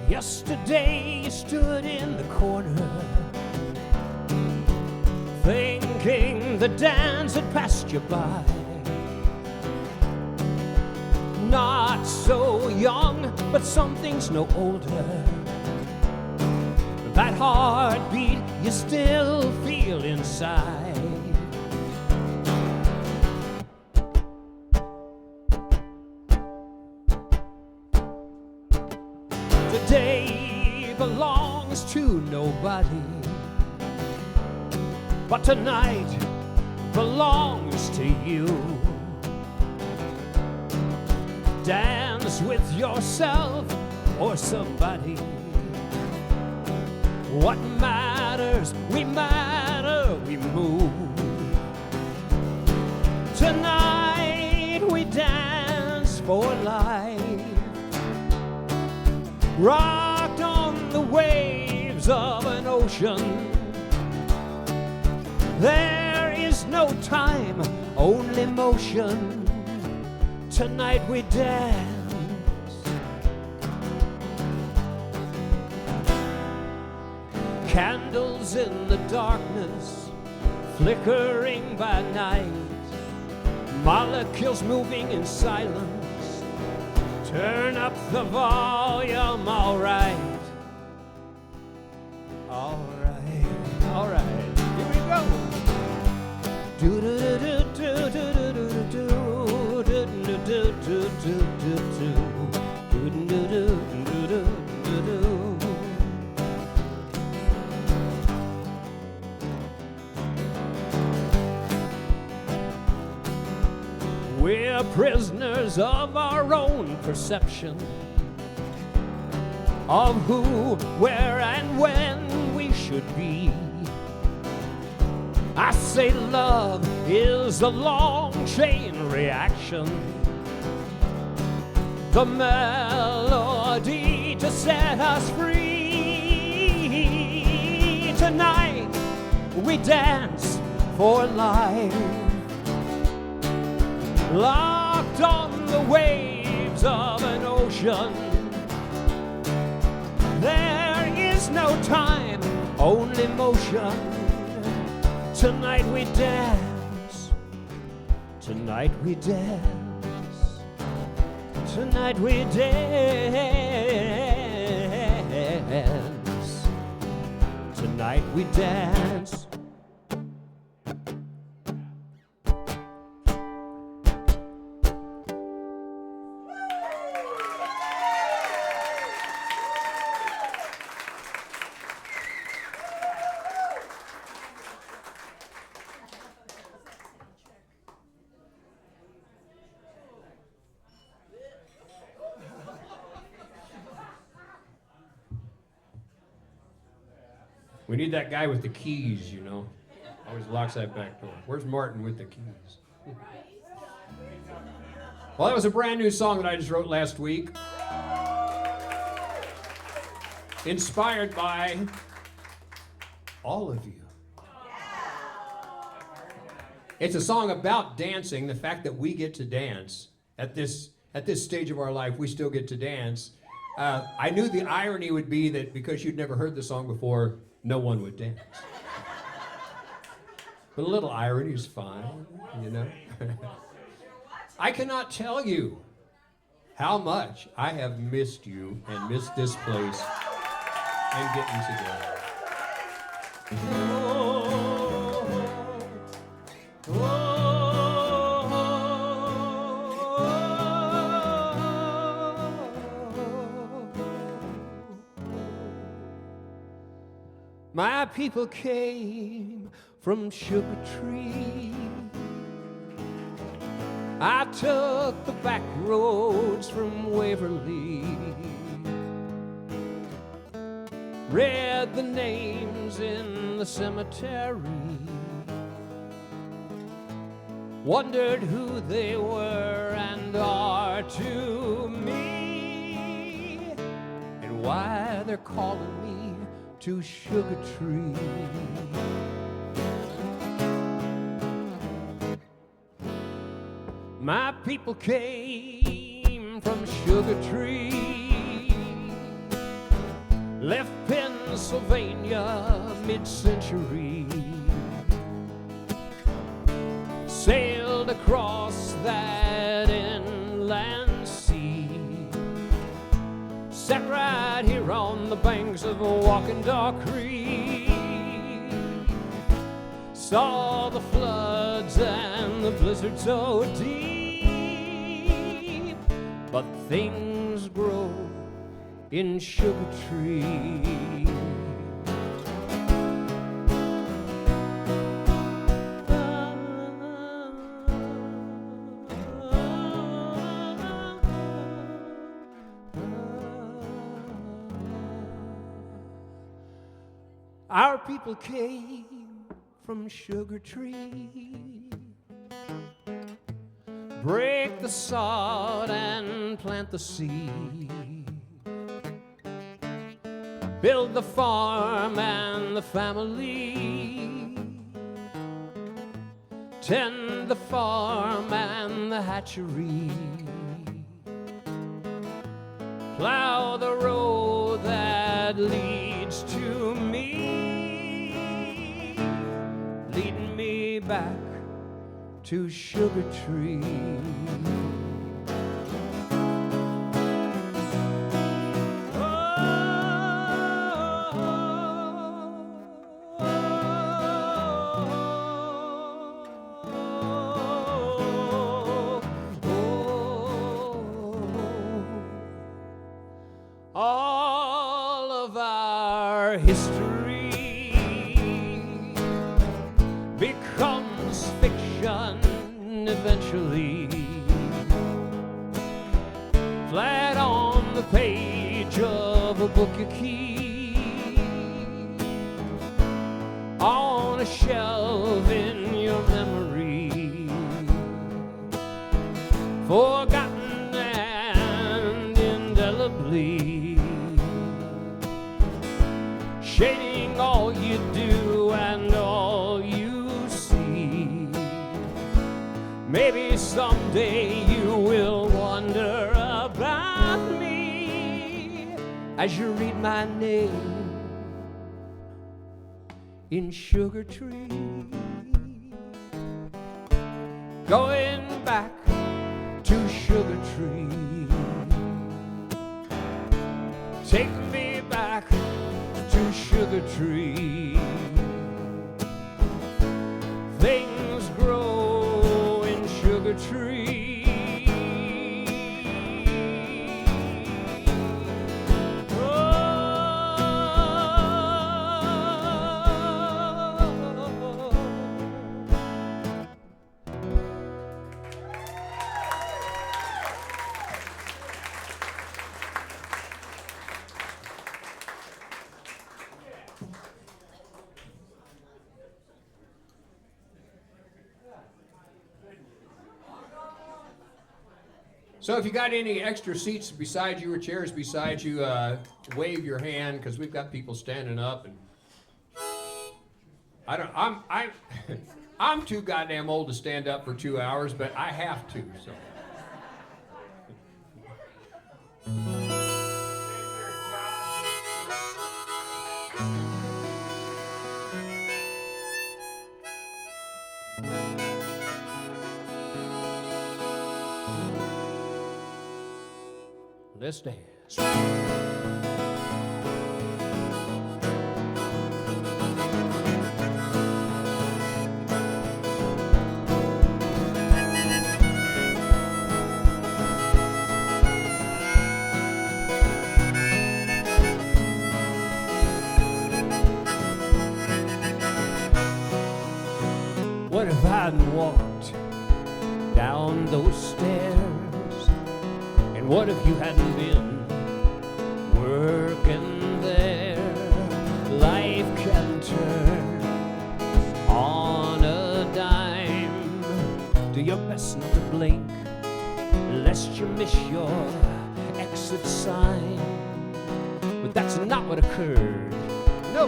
Yesterday you stood in the corner, thinking the dance had passed you by. Not so young, but some things no older. That heartbeat you still feel inside. Today belongs to nobody, but tonight belongs to you. Dance with yourself or somebody. What matters, we matter, we move. Tonight we dance for life, rocked on the waves of an ocean. There is no time, only motion. Tonight we dance. Candles in the darkness, flickering by night. Molecules moving in silence. Turn up the volume, all right. All right, all right. Here we go. Do do do do do do do do do do do do do do do do. We're prisoners of our own perception of who, where, and when we should be. I say love is a long chain reaction, the melody to set us free. Tonight we dance for life, locked on the waves of an ocean. There is no time, only motion. Tonight we dance, tonight we dance, tonight we dance, tonight we dance. We need that guy with the keys, you know. Always locks that back door. Where's Martin with the keys? Well, that was a brand new song that I just wrote last week. Inspired by all of you. It's a song about dancing, the fact that we get to dance. At this stage of our life, we still get to dance. I knew the irony would be that because you'd never heard the song before, no one would dance. But a little irony is fine, you know? I cannot tell you how much I have missed you and missed this place and getting together. My people came from Sugar Tree. I took the back roads from Waverly. Read the names in the cemetery. Wondered who they were and are to me, and why they're calling me to Sugar Tree. My people came from Sugar Tree. Pennsylvania, mid-century. Sailed across that inland sea. Sat right here on the banks of Walkenhorst Creek. Saw the floods and the blizzard so deep, but things grow in sugar trees. Our people came from sugar tree. Break the sod and plant the seed. Build the farm and the family. Tend the farm and the hatchery. Plow the road that leads to me, leading me back to Sugar Tree. All of our history becomes fiction eventually. Flat on the page of a book you keep, on a shelf in your memory, forgotten and indelibly, shading all you do and all you see. Maybe someday you will wonder about me as you read my name in Sugar Tree. Going back to Sugar Tree. Take me back to Sugar Tree. Things grow in Sugar Tree. So if you got any extra seats beside you or chairs beside you, wave your hand, because we've got people standing up. And I'm too goddamn old to stand up for 2 hours, but I have to. So. Let's dance. What if I hadn't walked down those stairs? And what if you hadn't been working there? Life can turn on a dime. Do your best not to blink, lest you miss your exit sign. But that's not what occurred. No,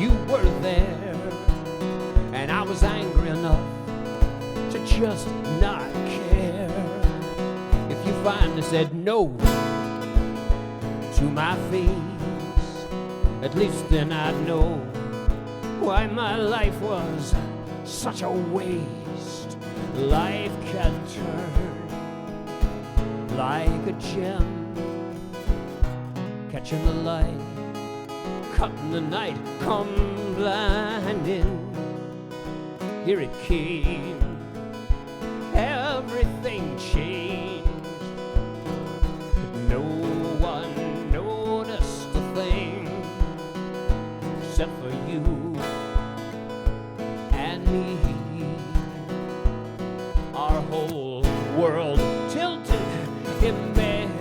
you were there, and I was angry enough to just not care. If you finally said no to my face, At least then I'd know why my life was such a waste. Life can turn like a gem, catching the light, cutting the night, come blinding. Here it came, everything changed. No one noticed a thing except for you and me. Our whole world tilted immeasurably.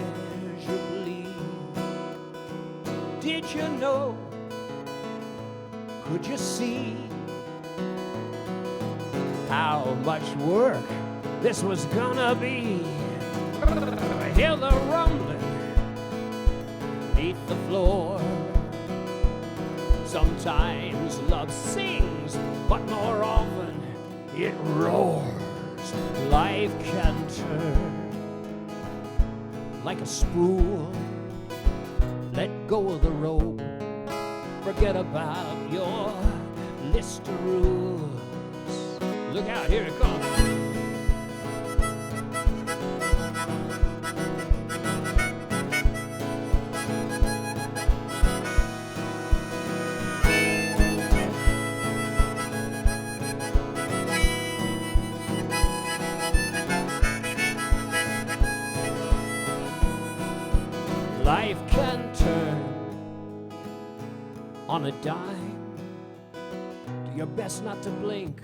Did you know? Could you see how much work this was gonna be? Hear the rumbling beneath the floor. Sometimes love sings, but more often it roars. Life can turn like a spool. Let go of the rope. Forget about your list of rules. Look out, here it comes. Life can turn on a dime. Do your best not to blink,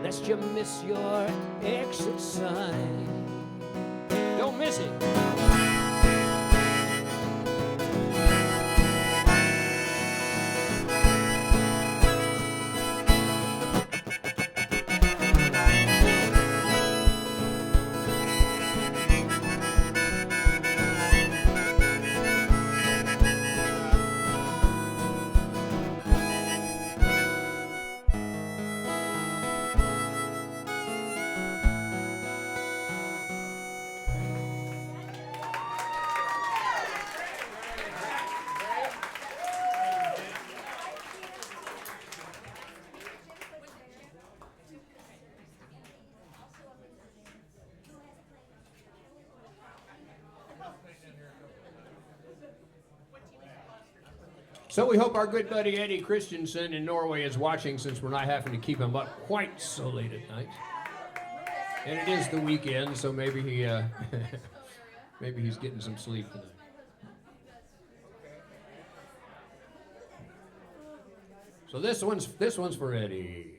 lest you miss your exit sign. Don't miss it. So we hope our good buddy Eddie Christensen in Norway is watching, since we're not having to keep him up quite so late at night. And it is the weekend, so maybe he maybe he's getting some sleep tonight. So this one's for Eddie.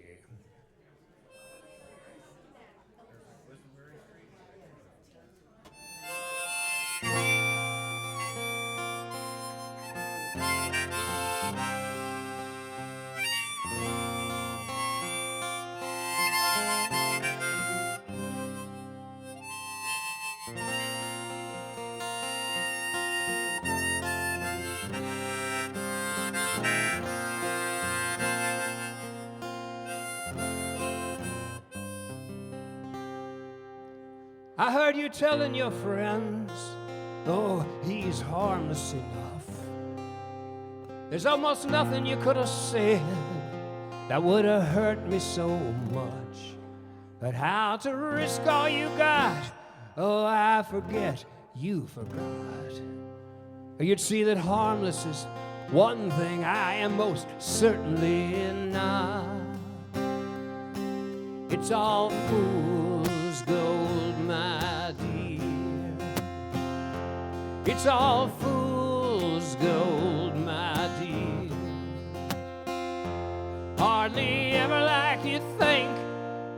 I heard you telling your friends, oh, he's harmless enough. There's almost nothing you could have said that would have hurt me so much. But how to risk all you got, oh, I forget you forgot. You'd see that harmless is one thing I am most certainly not. It's all fool's gold, my dear. It's all fool's gold, my dear. Hardly ever like you think,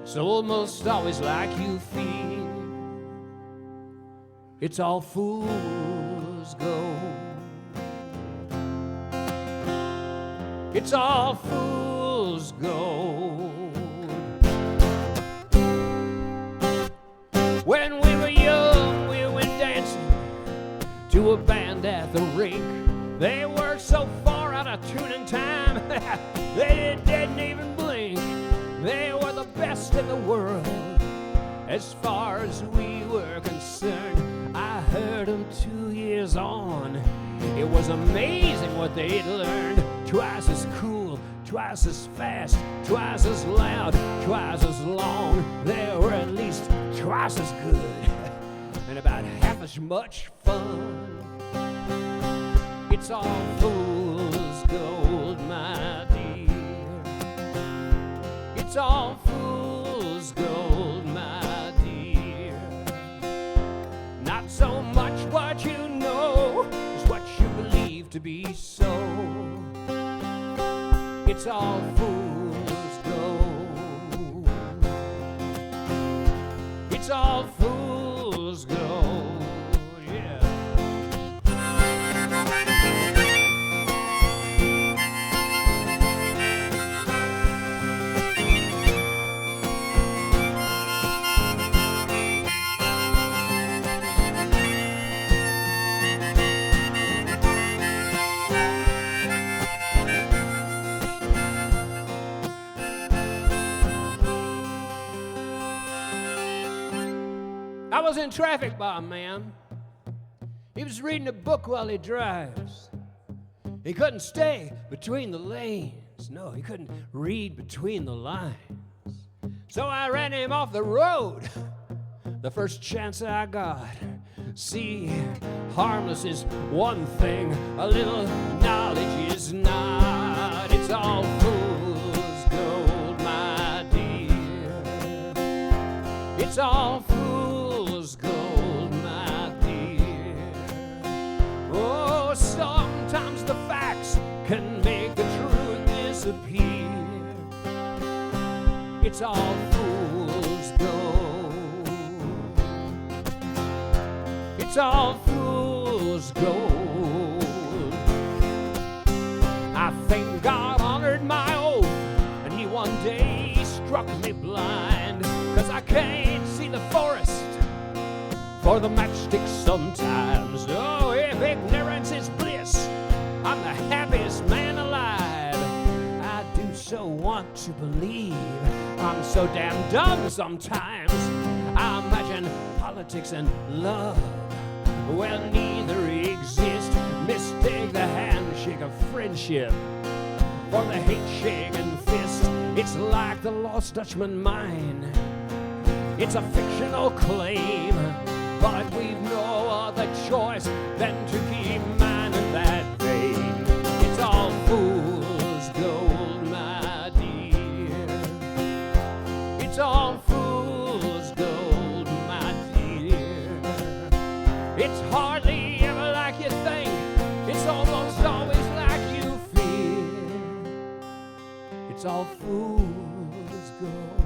it's almost always like you feel. It's all fool's gold. It's all fool's gold. When we were young, we went dancing to a band at the rink. They were so far out of tune in time, they didn't even blink. They were the best in the world, as far as we were concerned. I heard them 2 years on, It was amazing what they'd learned. Twice as cool, twice as fast, twice as loud, twice as long. They were at least twice as good and about half as much fun. It's all fool's gold, my dear. It's all fool's gold, my dear. Not so much what you know is what you believe to be so. It's all fool's gold. It's all fool's gold, yeah. I was in traffic by a man. He was reading a book while he drives. He couldn't stay between the lanes. No, he couldn't read between the lines. So I ran him off the road the first chance I got. See, harmless is one thing, a little knowledge is not. It's all fool's gold, my dear. It's all fool's gold, my dear. Oh, sometimes the facts can make the truth disappear. It's all fool's gold. It's all fool's gold. I think God honored my oath, and he one day struck me blind, 'cause I can't see the forest for the matchstick sometimes. Oh, if ignorance is bliss, I'm the happiest man alive. I do so want to believe. I'm so damn dumb sometimes. I imagine politics and love, well, neither exist. Mistake the handshake of friendship for the hate-shaking fist. It's like the lost Dutchman mine. It's a fictional claim, but we've no other choice than to keep mining that vein. It's all fool's gold, my dear. It's all fool's gold, my dear. It's hardly ever like you think. It's almost always like you fear. It's all fool's gold.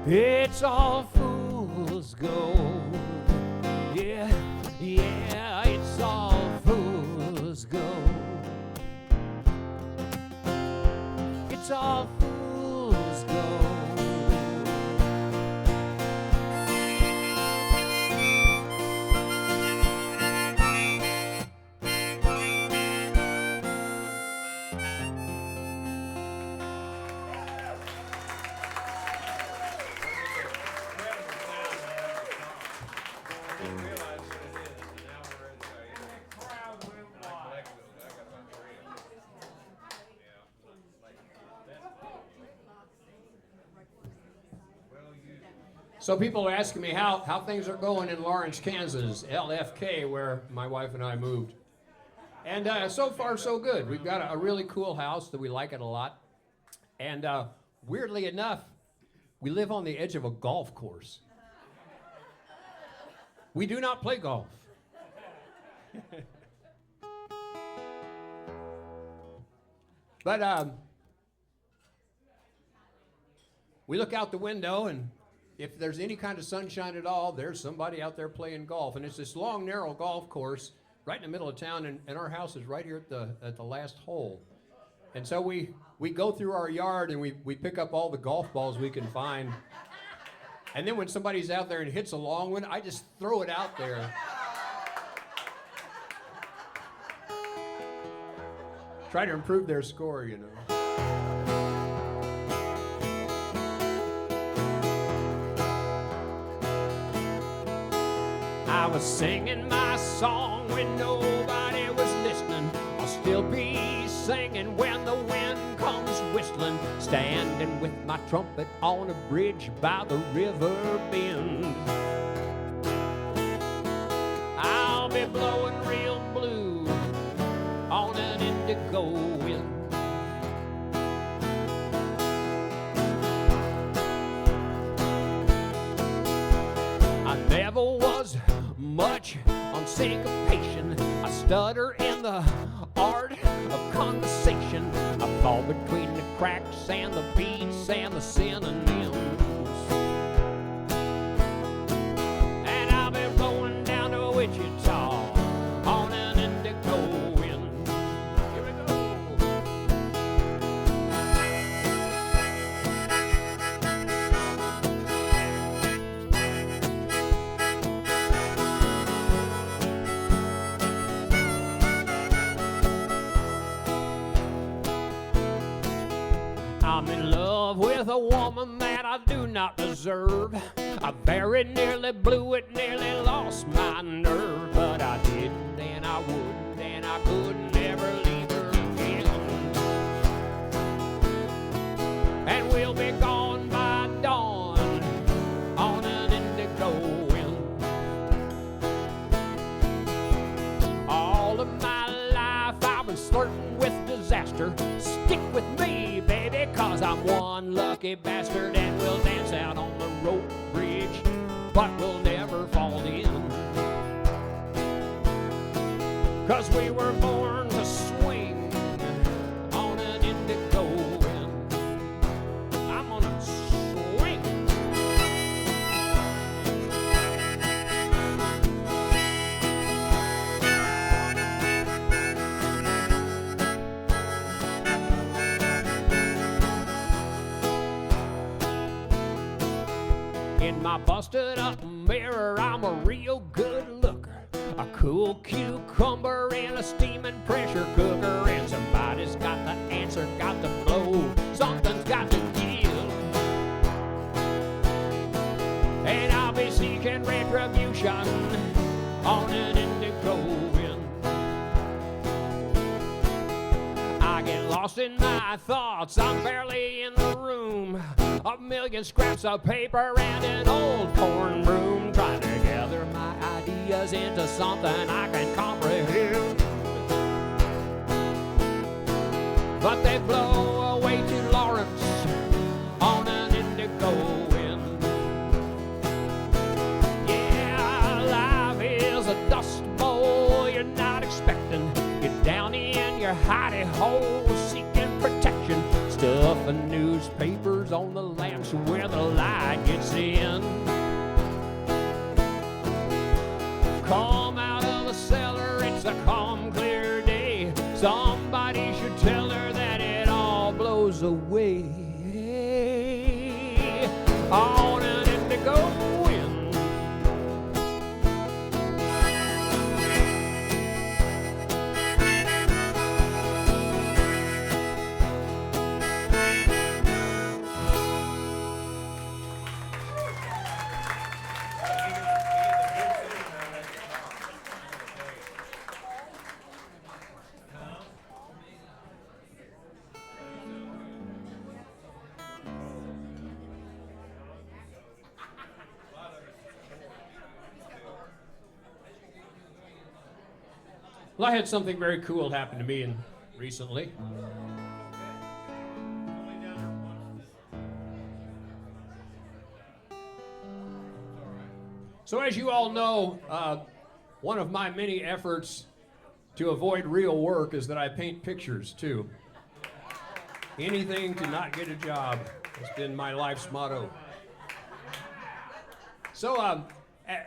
It's all fool's gold. Yeah, yeah, it's all fool's gold. It's all fool's gold. So people are asking me how things are going in Lawrence, Kansas, LFK, where my wife and I moved. And so far, so good. We've got a really cool house that we like it a lot. And weirdly enough, we live on the edge of a golf course. We do not play golf. But we look out the window, and if there's any kind of sunshine at all, there's somebody out there playing golf. And it's this long, narrow golf course right in the middle of town, and our house is right here at the last hole. And so we go through our yard, and we pick up all the golf balls we can find. And then when somebody's out there and hits a long one, I just throw it out there. Try to improve their score, you know. I I was singing my song when nobody was listening. I'll still be singing when the wind comes whistling, standing with my trumpet on a bridge by the river bend. I'll be blowing real blue on an indigo wind. I never was much on syncopation. I stutter in the art of conversation. I fall between the cracks and the beats and the synonyms. And I'll be rolling down to Wichita on an indigo wind. Here we go. I'm in love with a woman that I do not deserve. I very nearly blew it, nearly lost my nerve. But I didn't, and I wouldn't, and I couldn't ever leave her again. And we'll be gone by dawn on an indigo wind. All of my life I've been flirting with disaster. Stick with me, baby, 'cause I'm one lucky bastard, and we'll dance out on the rope bridge, but we'll never fall in. 'Cause we were born to swing on an indigo wind. I'm gonna swing. In my busted up mirror, I'm a real good looker. A cool cucumber in a steaming pressure cooker. And somebody's got the answer, got to blow. Something's got to give. And I'll be seeking retribution on an indigo wind. I get lost in my thoughts, I'm barely in the room. A million scraps of paper and an old torn broom, trying to gather my ideas into something I can comprehend. But they blow away to Lawrence on an indigo wind. Yeah, life is a dust bowl you're not expecting. You're down in your hidey hole seeking protection. Stuffing newspapers on the lamps where the light gets in. Come out of the cellar, it's a calm, clear day. Somebody should tell her that it all blows away on an indigo wind. Well, I had something very cool happen to me recently. So as you all know, one of my many efforts to avoid real work is that I paint pictures too. Anything to not get a job has been my life's motto. So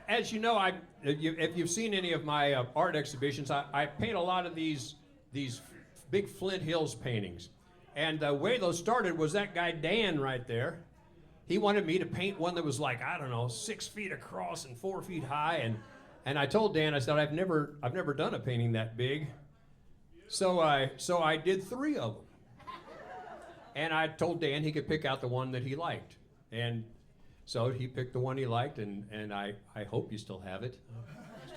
as you know, if you've seen any of my art exhibitions, I paint a lot of these big Flint Hills paintings. And the way those started was that guy Dan right there. He wanted me to paint one that was like, I don't know, 6 feet across and 4 feet high. And I told Dan, I said, I've never done a painting that big. So I did 3 of them. And I told Dan he could pick out the one that he liked. And so he picked the one he liked, and I hope you still have it.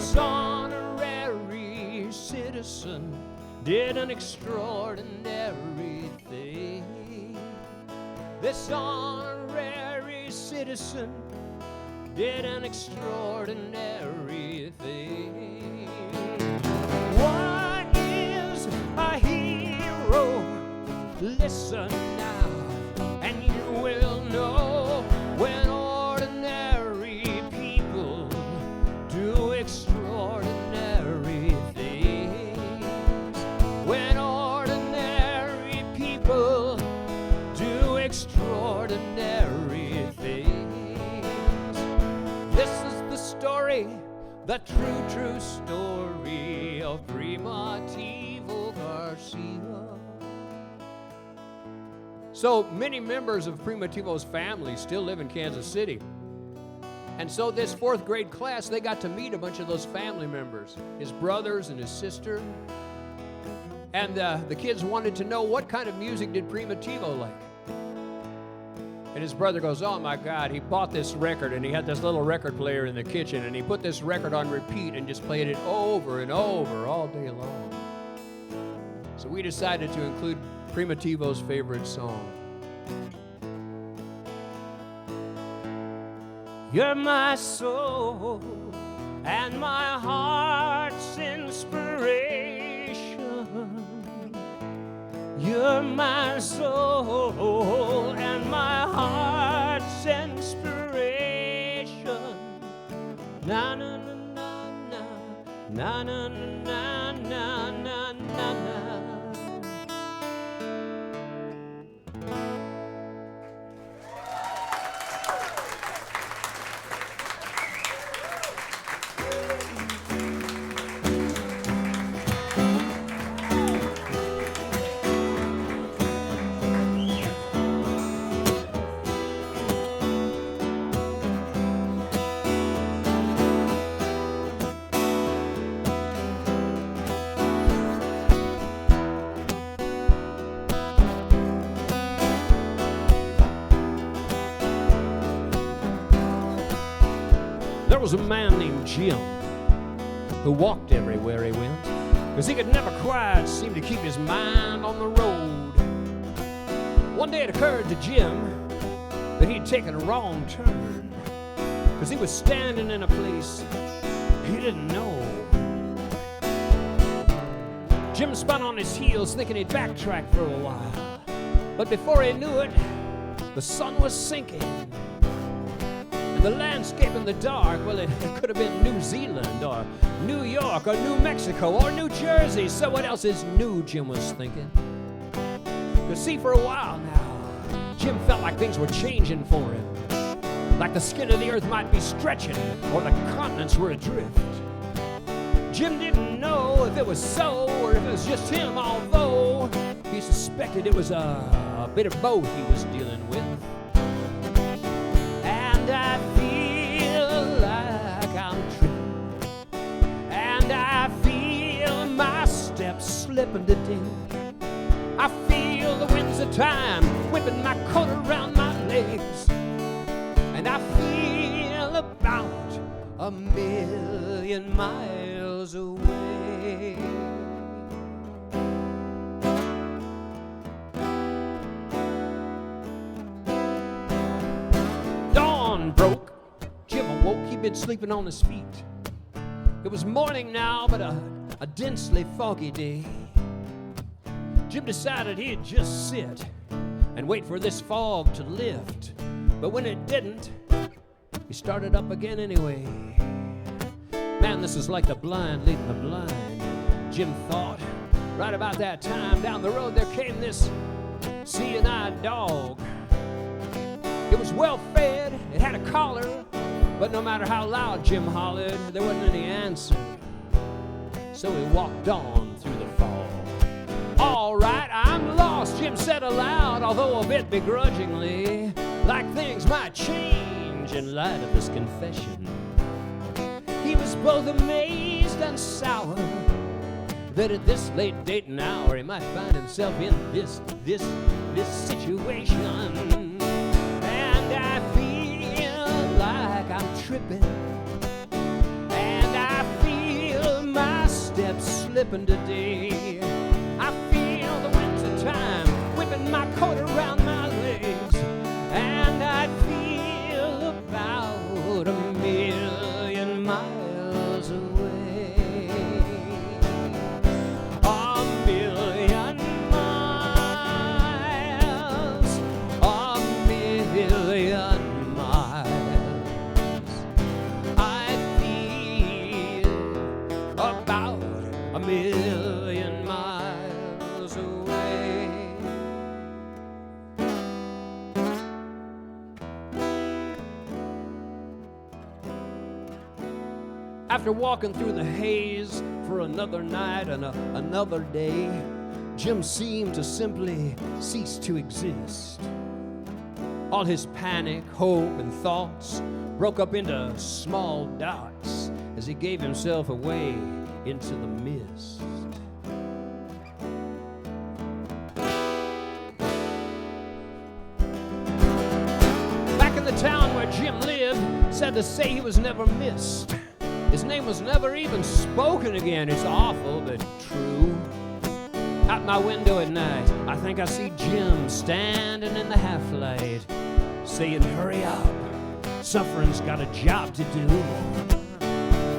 This honorary citizen did an extraordinary thing. This honorary citizen did an extraordinary thing. What is a hero? Listen now, and you will know when ordinary people do extraordinary things. When ordinary people do extraordinary things. This is the story, the true story of Primitivo Garcia. So many members of Primitivo's family still live in Kansas City. And so this fourth grade class, they got to meet a bunch of those family members, his brothers and his sister. And the kids wanted to know, what kind of music did Primitivo like? And his brother goes, oh my God, he bought this record and he had this little record player in the kitchen and he put this record on repeat and just played it over and over all day long. So we decided to include Primitivo's favorite song. You're my soul and my heart's inspiration. You're my soul and my heart's inspiration. Na na na na na na na na na na na. There was a man named Jim who walked everywhere he went, 'cause he could never quite seem to keep his mind on the road. One day it occurred to Jim that he'd taken a wrong turn, 'cause he was standing in a place he didn't know. Jim spun on his heels thinking he'd backtrack for a while, but before he knew it, the sun was sinking. The landscape in the dark, well, it could have been New Zealand or New York or New Mexico or New Jersey. So what else is new, Jim was thinking. 'Cause see, for a while now, Jim felt like things were changing for him. Like the skin of the earth might be stretching or the continents were adrift. Jim didn't know if it was so or if it was just him, although he suspected it was a bit of both he was dealing with. I feel like I'm tripping, and I feel my steps slipping today. I feel the winds of time whipping my coat around my legs, and I feel about 1,000,000 miles away. Broke. Jim awoke, he'd been sleeping on his feet. It was morning now, but a densely foggy day. Jim decided he'd just sit and wait for this fog to lift. But when it didn't, he started up again anyway. Man, this is like the blind leading the blind, Jim thought. Right about that time, down the road there came this seeing-eyed dog. It was well-fed, it had a collar, but no matter how loud Jim hollered, there wasn't any answer. So he walked on through the fog. All right, I'm lost, Jim said aloud, although a bit begrudgingly, like things might change in light of this confession. He was both amazed and sour that at this late date and hour he might find himself in this situation. I feel like I'm tripping, and I feel steps slipping today. I feel the winter time whipping my coat around my legs, and I feel about 1,000,000 miles away. 1,000,000 miles, 1,000,000 miles. I feel about 1,000,000 miles away. After walking through the haze for another night and another day, Jim seemed to simply cease to exist. All his panic, hope, and thoughts broke up into small dots as he gave himself away into the mist. Back in the town where Jim lived, sad to say he was never missed. His name was never even spoken again. It's awful but true. Out my window at night, I think I see Jim standing in the half-light, saying, "Hurry up, suffering's got a job to do."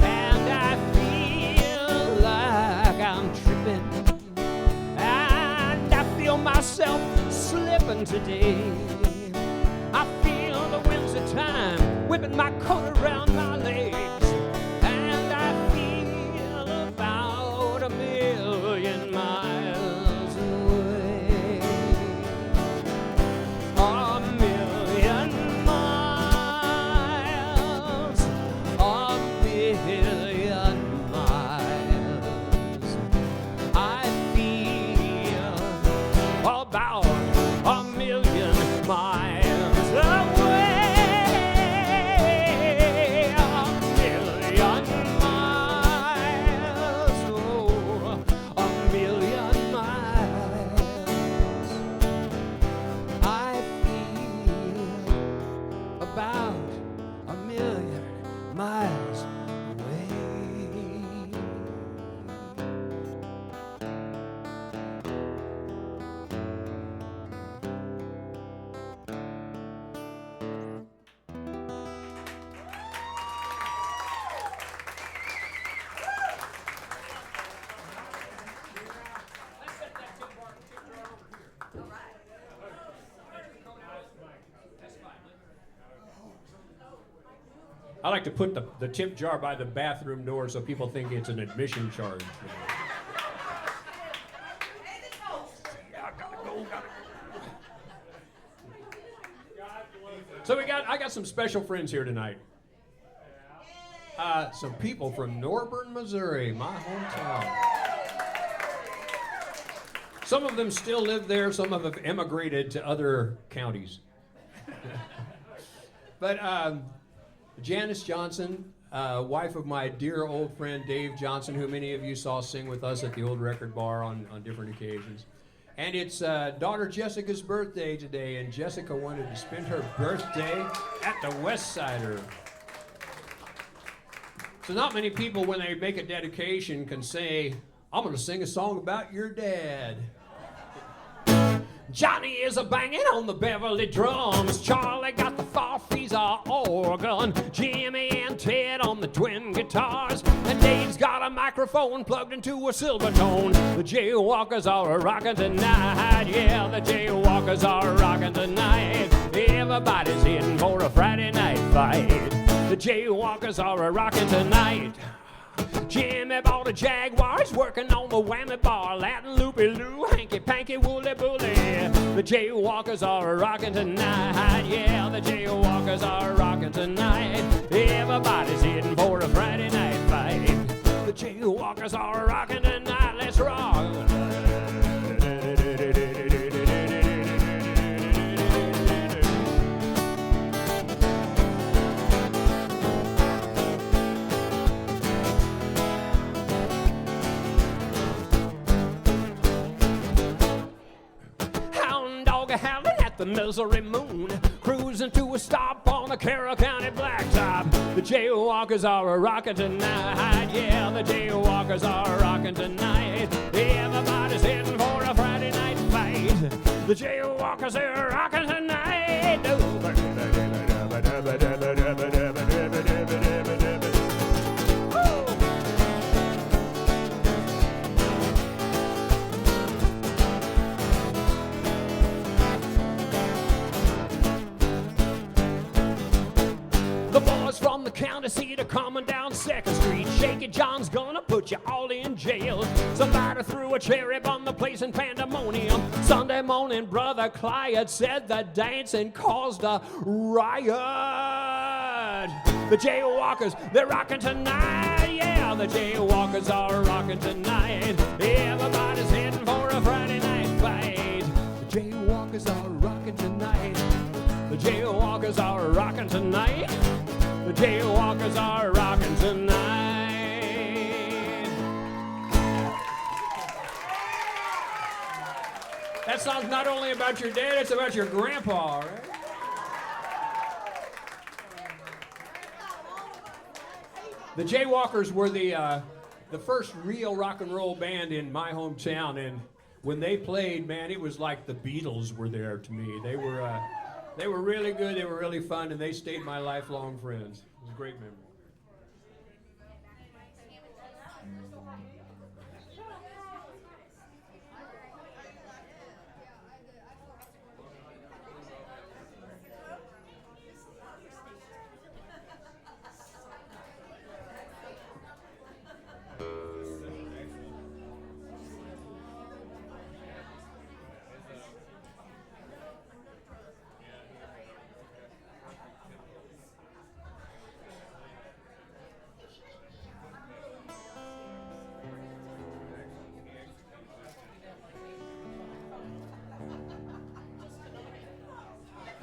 And I feel like I'm tripping, and I feel myself slipping today. I feel the winds of time whipping my coat around my legs, and I feel about 1,000,000 miles away. 1,000,000 miles, 1,000,000 miles. I feel about 1,000,000 miles away. 1,000,000 miles, oh, 1,000,000 miles. I feel about 1,000,000 miles away. I like to put the tip jar by the bathroom door so people think it's an admission charge. Yeah, I gotta go. So I got some special friends here tonight. Some people from Norburn, Missouri, my hometown. Some of them still live there. Some of them have emigrated to other counties. But Janice Johnson, wife of my dear old friend Dave Johnson, who many of you saw sing with us at the old record bar on different occasions. And it's daughter Jessica's birthday today, and Jessica wanted to spend her birthday at the Westsider. So not many people, when they make a dedication, can say, "I'm going to sing a song about your dad." Johnny is a banging on the Beverly drums. Charlie got the Farfisa organ. Jimmy and Ted on the twin guitars. And Dave's got a microphone plugged into a silver tone. The Jaywalkers are rocking tonight. Yeah, the Jaywalkers are rocking tonight. Everybody's in for a Friday night fight. The Jaywalkers are rocking tonight. Jimmy bought a Jaguar, he's working on the whammy bar. Latin loopy-loo, hanky-panky, woolly-bully. The Jaywalkers are rocking tonight. Yeah, the Jaywalkers are rocking tonight. Everybody's heading for a Friday night fight. The Jaywalkers are rocking tonight. Let's rock. Howling the misery moon, cruising to a stop on the Carroll County blacktop. The jaywalkers are rocking tonight, yeah, the jaywalkers are rocking tonight. Everybody's heading for a Friday night fight. The jaywalkers are rocking tonight. From the county seat are coming down 2nd Street. Shaky John's gonna put you all in jail. Somebody threw a cherry bomb, the place in pandemonium. Sunday morning, Brother Clyde said the dancing caused a riot. The jaywalkers, they're rocking tonight. Yeah, the jaywalkers are rocking tonight. Everybody's heading for a Friday night fight. The jaywalkers are rocking tonight. The jaywalkers are rocking tonight. The jaywalkers are rocking tonight. That song's not only about your dad, it's about your grandpa, right? The Jaywalkers were the first real rock and roll band in my hometown, and when they played, man, it was like the Beatles were there to me. They were really good, they were really fun, and they stayed my lifelong friends. It was a great memory.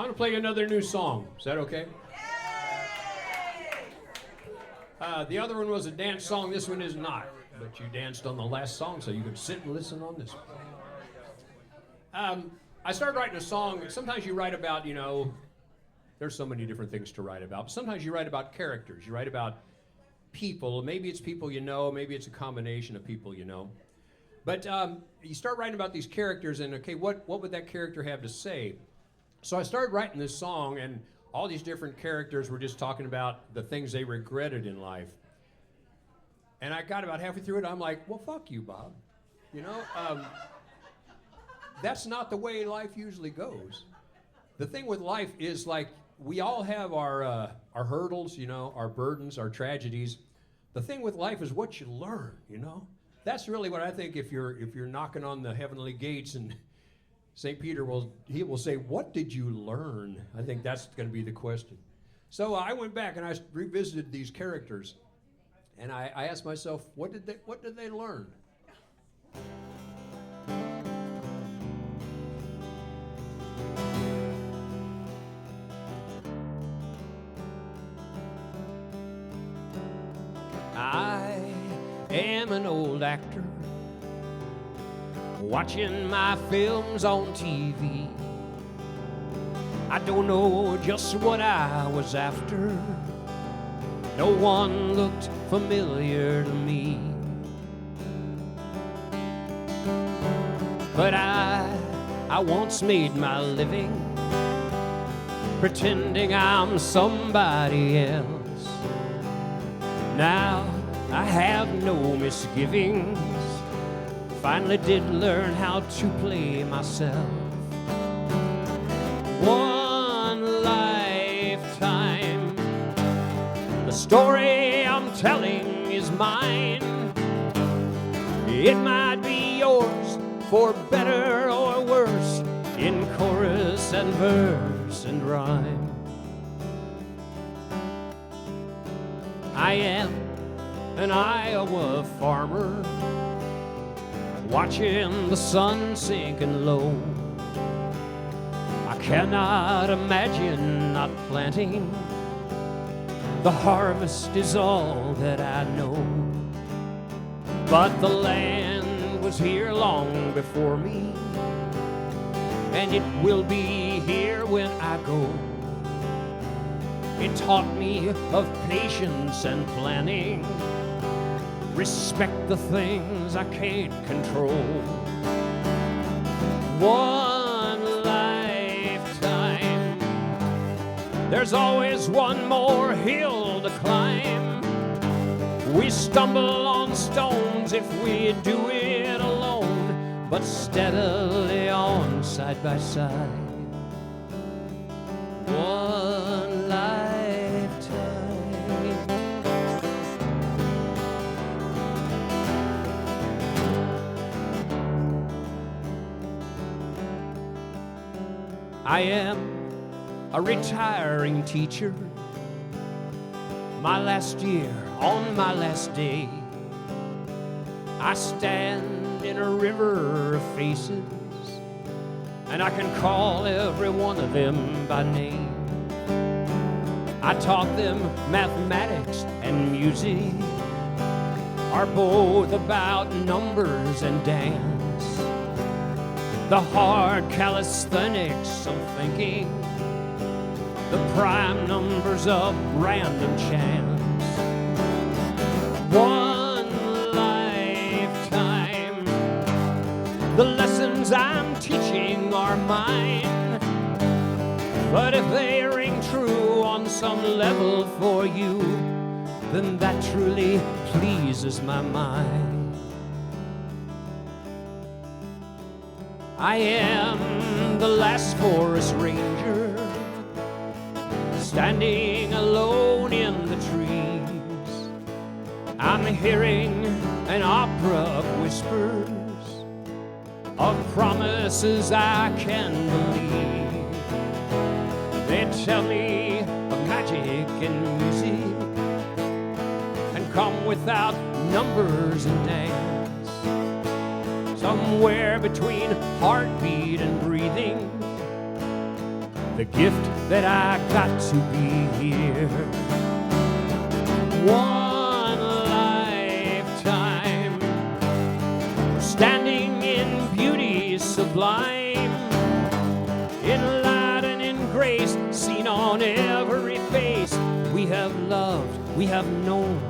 I'm going to play another new song. Is that okay? The other one was a dance song. This one is not. But you danced on the last song, so you can sit and listen on this one. I started writing a song. Sometimes you write about, there's so many different things to write about. Sometimes you write about characters. You write about people. Maybe it's people you know. Maybe it's a combination of people you know. But you start writing about these characters, and okay, what would that character have to say? So I started writing this song, and all these different characters were just talking about the things they regretted in life. And I got about halfway through it, I'm like, well, fuck you, Bob. That's not the way life usually goes. The thing with life is, like, we all have our hurdles, our burdens, our tragedies. The thing with life is what you learn, That's really what I think if you're knocking on the heavenly gates and St. Peter will say, what did you learn? I think that's going to be the question. So I went back and I revisited these characters, and I asked myself, what did they learn? I am an old actor, watching my films on TV. I don't know just what I was after. No one looked familiar to me. But I once made my living pretending I'm somebody else. Now I have no misgivings. Finally did learn how to play myself. One lifetime, the story I'm telling is mine. It might be yours for better or worse, in chorus and verse and rhyme. I am an Iowa farmer, watching the sun sinking low. I cannot imagine not planting. The harvest is all that I know. But the land was here long before me, and it will be here when I go. It taught me of patience and planning, respect the things I can't control. One lifetime, there's always one more hill to climb. We stumble on stones if we do it alone, but steadily on side by side. One lifetime. I am a retiring teacher. My last year, on my last day, I stand in a river of faces, and I can call every one of them by name. I taught them mathematics and music, are both about numbers and dance, the hard calisthenics of thinking, the prime numbers of random chance. One lifetime, the lessons I'm teaching are mine, but if they ring true on some level for you, then that truly pleases my mind. I am the last forest ranger, standing alone in the trees. I'm hearing an opera of whispers, of promises I can believe. They tell me of magic and music, and come without numbers and dance. Somewhere between heartbeat and breathing, the gift that I got to be here. One lifetime, standing in beauty sublime, in light and in grace, seen on every face. We have loved, we have known,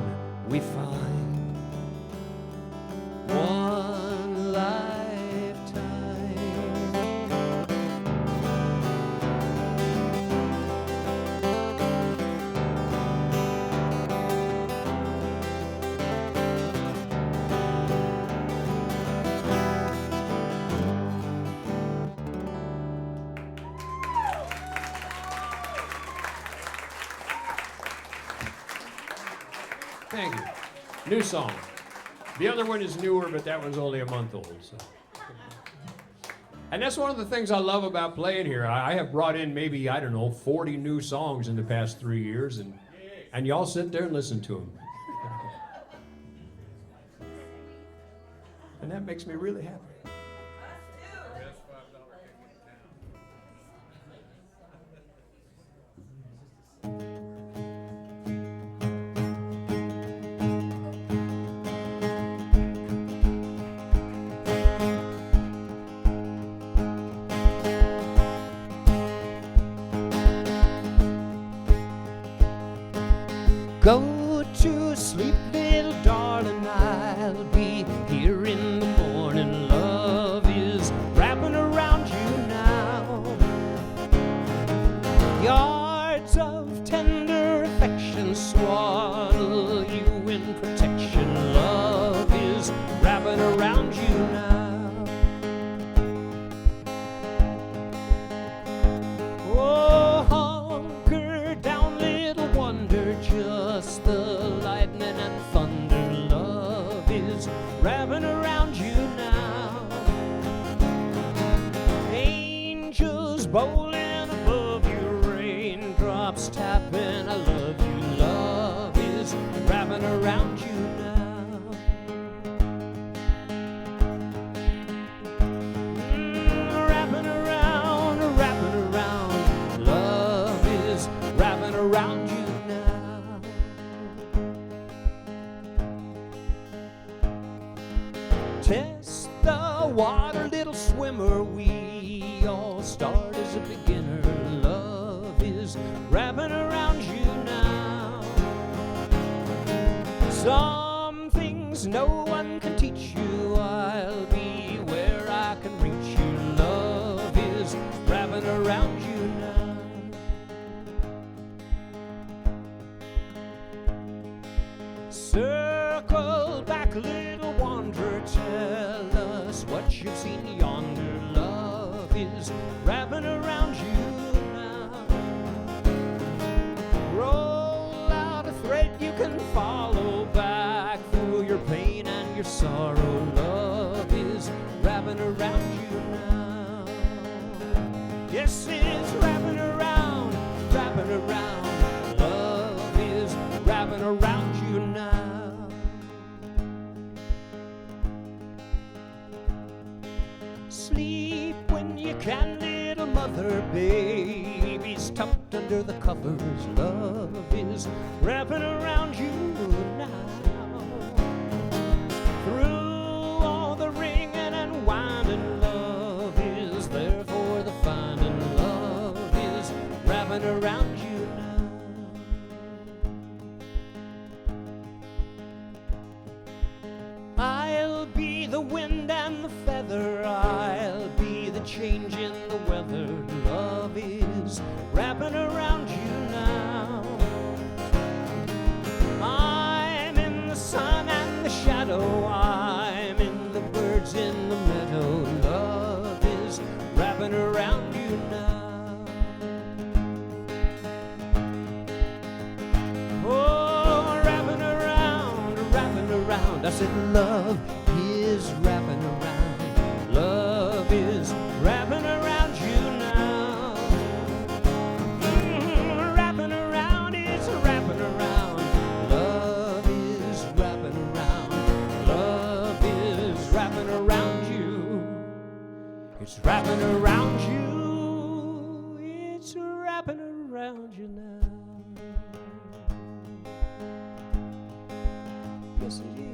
we find. One lifetime. Thank you. New song. The other one is newer, but that one's only a month old. So. And that's one of the things I love about playing here. I have brought in maybe, I don't know, 40 new songs in the past 3 years, and y'all sit there and listen to them. And that makes me really happy. Go to sleep, little darling, I'll be here in the morning. Love is wrapping around you now. Yards of tender affection swaddle you in protection. Love is wrapping around you now. Oh, hunker down, little wonder, just the lightning and thunder. Love is wrapping around you now. Angels bowling above you, raindrops tapping, I love you. Love is wrapping around you now. Wrapping around, wrapping around. Love is wrapping around you now. Test the water, little swan. swimmer, we all start as a beginner. Love is wrapping around you now. Some things no one can teach you. I'll be where I can reach you. Love is wrapping around you now. Circle back, little wanderer, tell us what you've seen yonder. Love is wrapping around you now. Roll out a thread you can follow back through your pain and your sorrow. Love is wrapping around you now. Yes, it's wrapping around, wrapping around. Love is wrapping around you now. Sleep when you can, little mother. Baby's tucked under the covers. Love is wrapping around you now. Through all the ringing and winding, love is there for the finding. Love is wrapping around you now. I'll be the wind and the feather. I'll be the change in the weather. Love is wrapping around you now. I'm in the sun and the shadow. I'm in the birds in the meadow. Love is wrapping around you now. Oh, wrapping around, wrapping around. I said love is wrapping around. Love is wrapping around you now. Wrapping around, it's wrapping around. Love is wrapping around. Love is wrapping around you. It's wrapping around you. It's wrapping around you now. Yes, it is.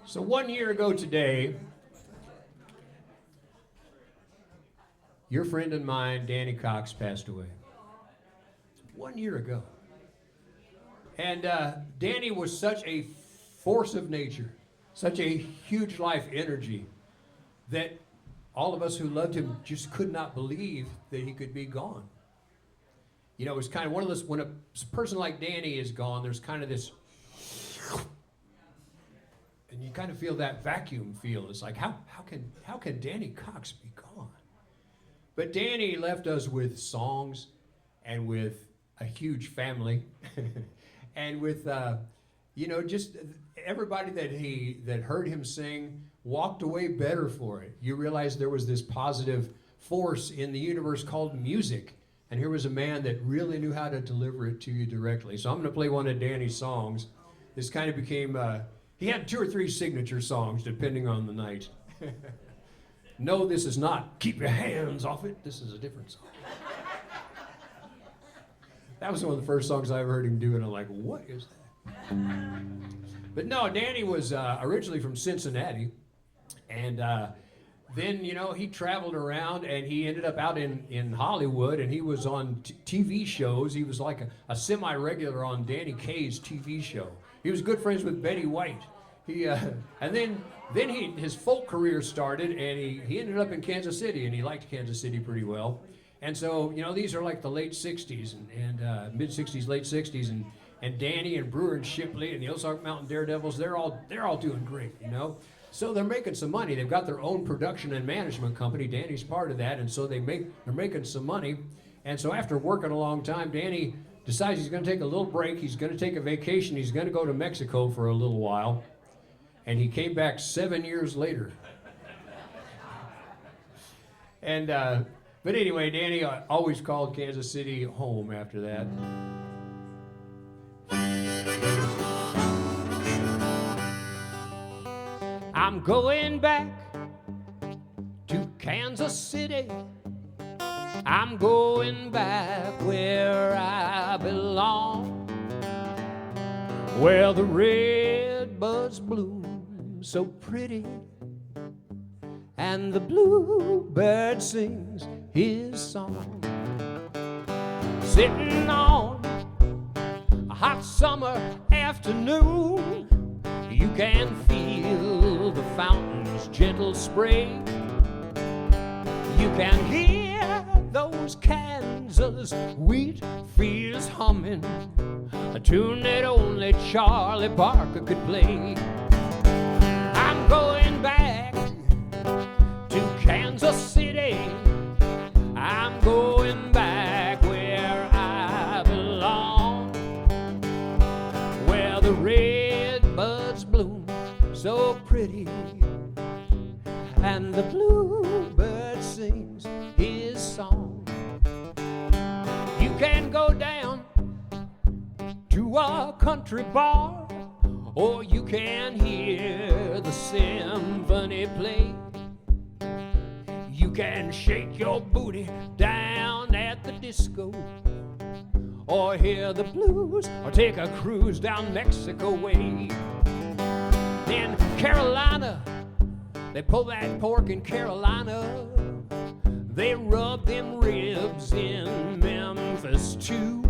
So 1 year ago today, your friend and mine, Danny Cox, passed away. 1 year ago. And Danny was such a force of nature, such a huge life energy, that all of us who loved him just could not believe that he could be gone. You know, it was kind of one of those, when a person like Danny is gone, there's kind of this, and you kind of feel that vacuum feel. It's like, how can Danny Cox be gone? But Danny left us with songs and with a huge family and with, you know, just everybody that heard him sing walked away better for it. You realize there was this positive force in the universe called music. And here was a man that really knew how to deliver it to you directly. So I'm going to play one of Danny's songs. This kind of became, he had 2 or 3 signature songs depending on the night. No, this is not Keep Your Hands Off It. This is a different song. That was one of the first songs I ever heard him do, and I'm like, what is that? But no, Danny was originally from Cincinnati, and then, you know, he traveled around, and he ended up out in Hollywood, and he was on TV shows. He was like a semi-regular on Danny Kaye's TV show. He was good friends with Betty White. He and then his folk career started, and he ended up in Kansas City, and he liked Kansas City pretty well. And so, you know, these are like the late 60s and mid-60s, late 60s, and Danny and Brewer and Shipley and the Ozark Mountain Daredevils, they're all doing great, you know. So they're making some money. They've got their own production and management company. Danny's part of that, and so they're making some money. And so after working a long time, Danny decides he's going to take a little break. He's going to take a vacation. He's going to go to Mexico for a little while. And he came back 7 years later. And but anyway, Danny always called Kansas City home after that. I'm going back to Kansas City. I'm going back where I belong, where the red buds bloom so pretty, and the bluebird sings his song. Sitting on a hot summer afternoon, you can feel the fountain's gentle spray. You can hear those Kansas wheat fields humming, a tune that only Charlie Parker could play. I'm going back to Kansas City. I'm going back where I belong, where the red buds bloom so pretty, and the bluebird sings his song. You can go down to a country bar, or you can hear the symphony play. You can shake your booty down at the disco, or hear the blues, or take a cruise down Mexico way. In Carolina, they pull that pork in Carolina. They rub them ribs in Memphis too.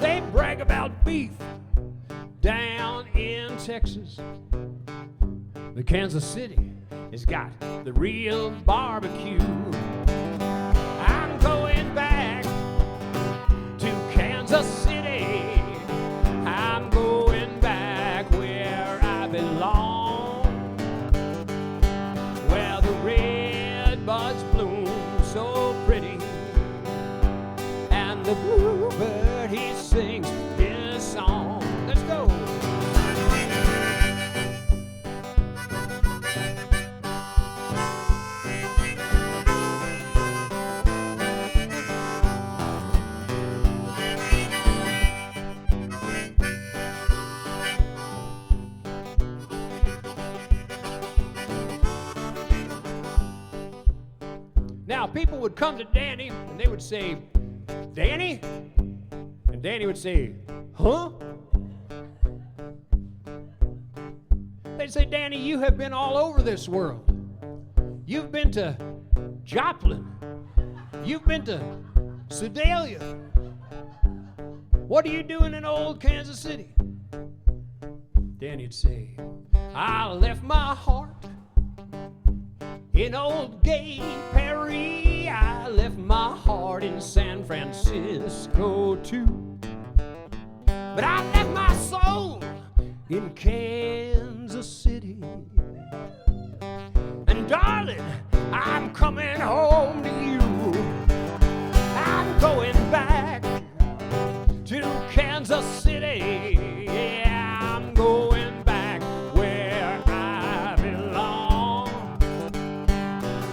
They brag about beef down in Texas. But Kansas City has got the real barbecue. I'm going back to Kansas City. I'm going back where I belong, where the red buds bloom so pretty, and the bluebird, he sings his song. Let's go. Now, people would come to Danny and they would say, "Danny?" And Danny would say, "Huh?" They'd say, "Danny, you have been all over this world. You've been to Joplin. You've been to Sedalia. What are you doing in old Kansas City?" Danny'd say, "I left my heart in old gay Perry. I left my heart in San Francisco too. But I left my soul in Kansas City. And darling, I'm coming home to you. I'm going back to Kansas City. Yeah, I'm going back where I belong,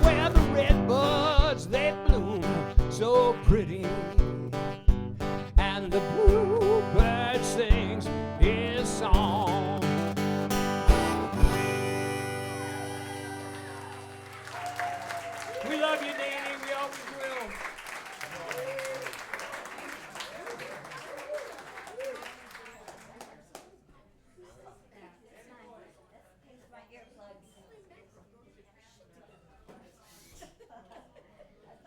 where the red buds, they bloom so pretty, and the bluebird sings his song." We love you, Danny. We always will.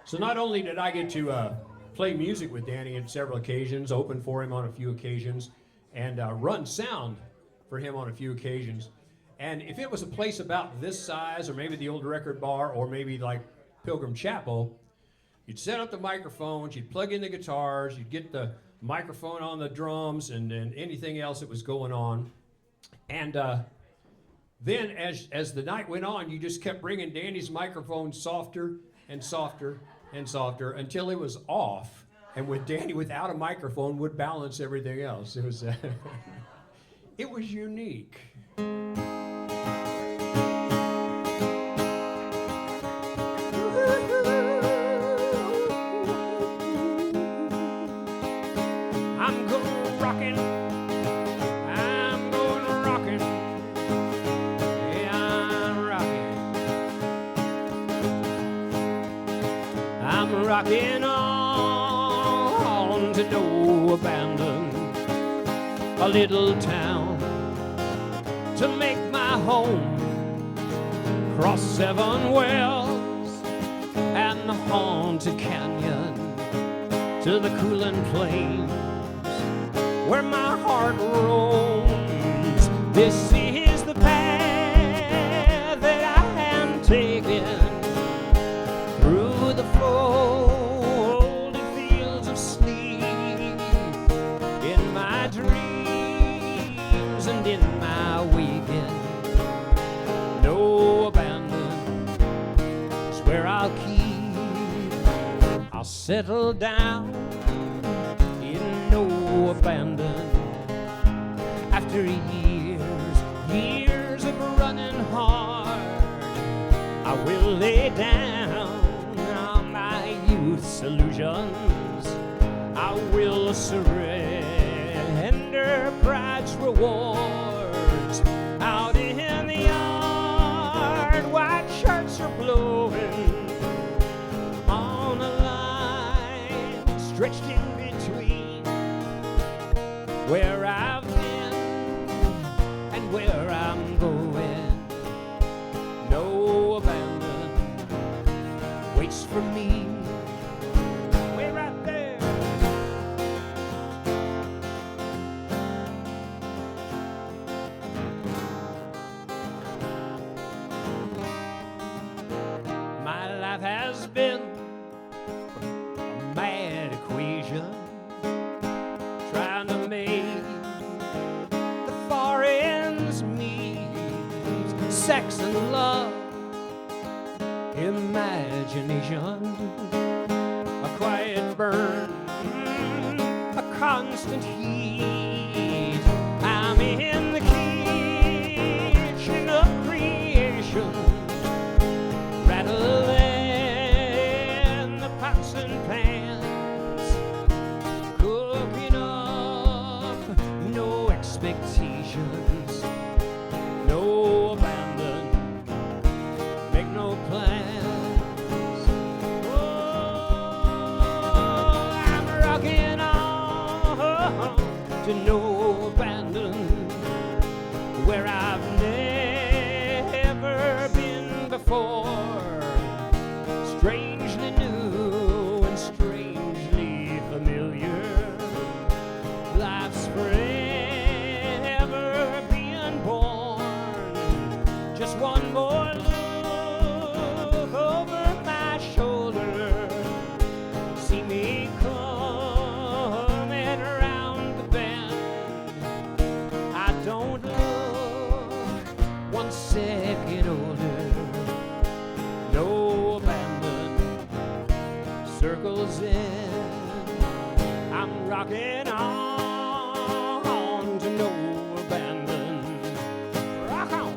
So not only did I get to play music with Danny on several occasions, open for him on a few occasions, and run sound for him on a few occasions. And if it was a place about this size, or maybe the old record bar, or maybe like Pilgrim Chapel, you'd set up the microphones, you'd plug in the guitars, you'd get the microphone on the drums, and anything else that was going on. And then as the night went on, you just kept bringing Danny's microphone softer and softer and softer until it was off, and with Danny without a microphone would balance everything else. It was it was unique. I'm going rockin', I'm going rockin', rocking on to no abandon, a little town to make my home, cross 7 wells and the haunted canyon to the cooling plains where my heart roams. This is the path that I am taking through the folded fields of sleep, in my dreams and in my waking. No abandon is where I'll keep. I'll settle down in no abandon. After years of running hard, I will lay down on my youth's illusions. I will surrender pride's rewards. Out in the yard, white shirts are blowing on a line stretched in between where I've been and where I'm going. No abandon waits for me. Way right there. My life has been a mad equation, trying to make the far ends meet. Sex and love, imagination, a quiet burn, a constant heat. I'm in the kitchen of creation, rattling the pots and pans, cooking up no expectations, no abandon, make no plans. Oh, I'm rocking on to no abandon, where I've never been before. Strangely new and strangely familiar. Life's forever being born. Just one more look over my shoulder. See me coming around the bend. I don't look 1 second older. No abandon circles in. I'm rocking on to no abandon. Rock on.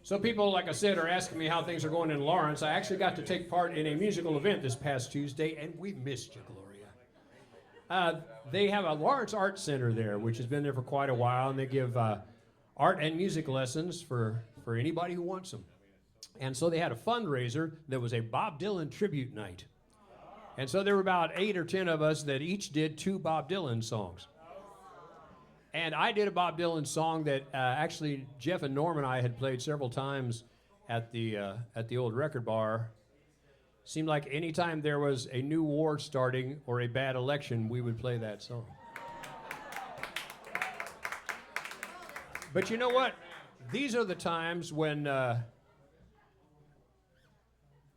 So people, like I said, are asking me how things are going in Lawrence. I actually got to take part in a musical event this past Tuesday, and we missed you, Gloria. They have a Lawrence Art Center there, which has been there for quite a while, and they give art and music lessons for anybody who wants them. And so they had a fundraiser that was a Bob Dylan tribute night. And so there were about 8 or 10 of us that each did 2 Bob Dylan songs. And I did a Bob Dylan song that actually Jeff and Norm and I had played several times at the old record bar. Seemed like anytime there was a new war starting or a bad election, we would play that song. But you know what? These are the times when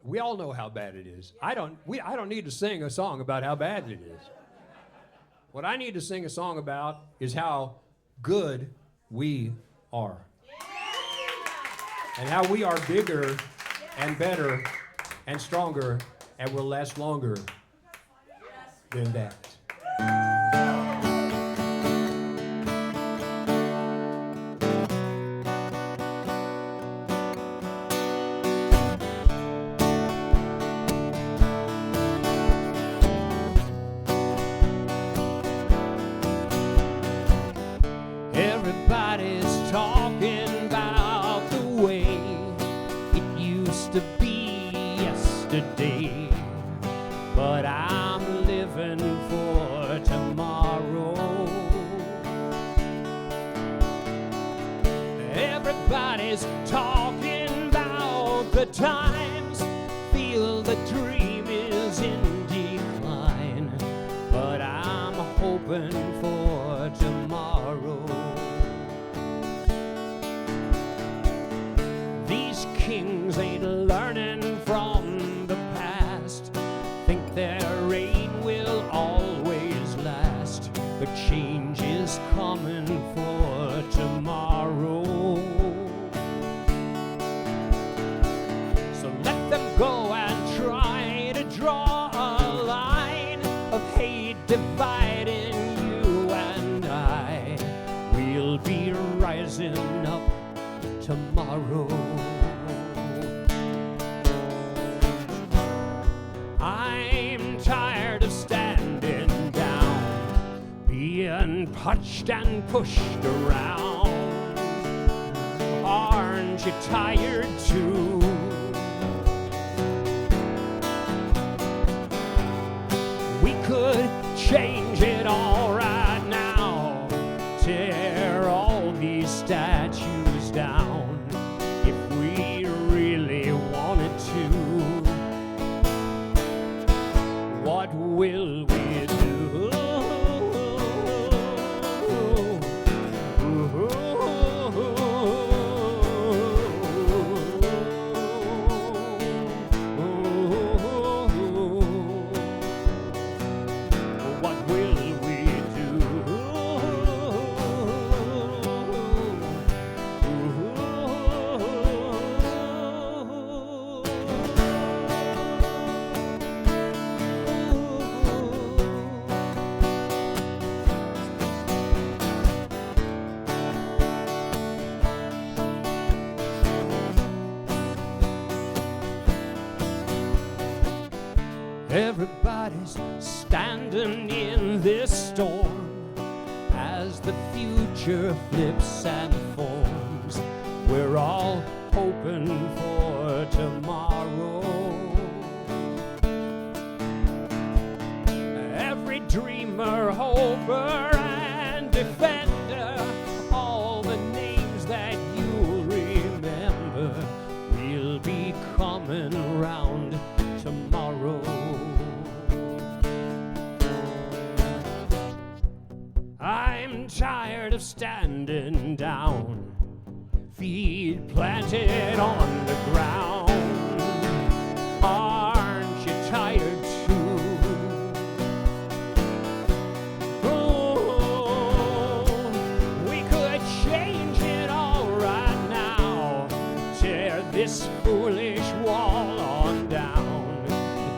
we all know how bad it is. I don't need to sing a song about how bad it is. What I need to sing a song about is how good we are. And how we are bigger and better and stronger and will last longer than that. the times, feel the dream is in decline, but I'm hoping for tomorrow. These kings ain't learning from the past, think their reign will always last, but change is coming for tomorrow. So let them go and try to draw a line of hate dividing you and I. We'll be rising up tomorrow. I'm tired of standing down, being punched and pushed around. Aren't you tired too? We could change it all right now, tear all these statues down if we really wanted to. What will we do? What will we do? Everybody's standing in this storm as the future flips and forms. We're all hoping for tomorrow. Every dreamer, hoper, and defender, all the names that you'll remember, will be coming around tomorrow. I'm tired of standing down, feet planted on the ground. Aren't you tired too? Oh, we could change it all right now, tear this foolish wall on down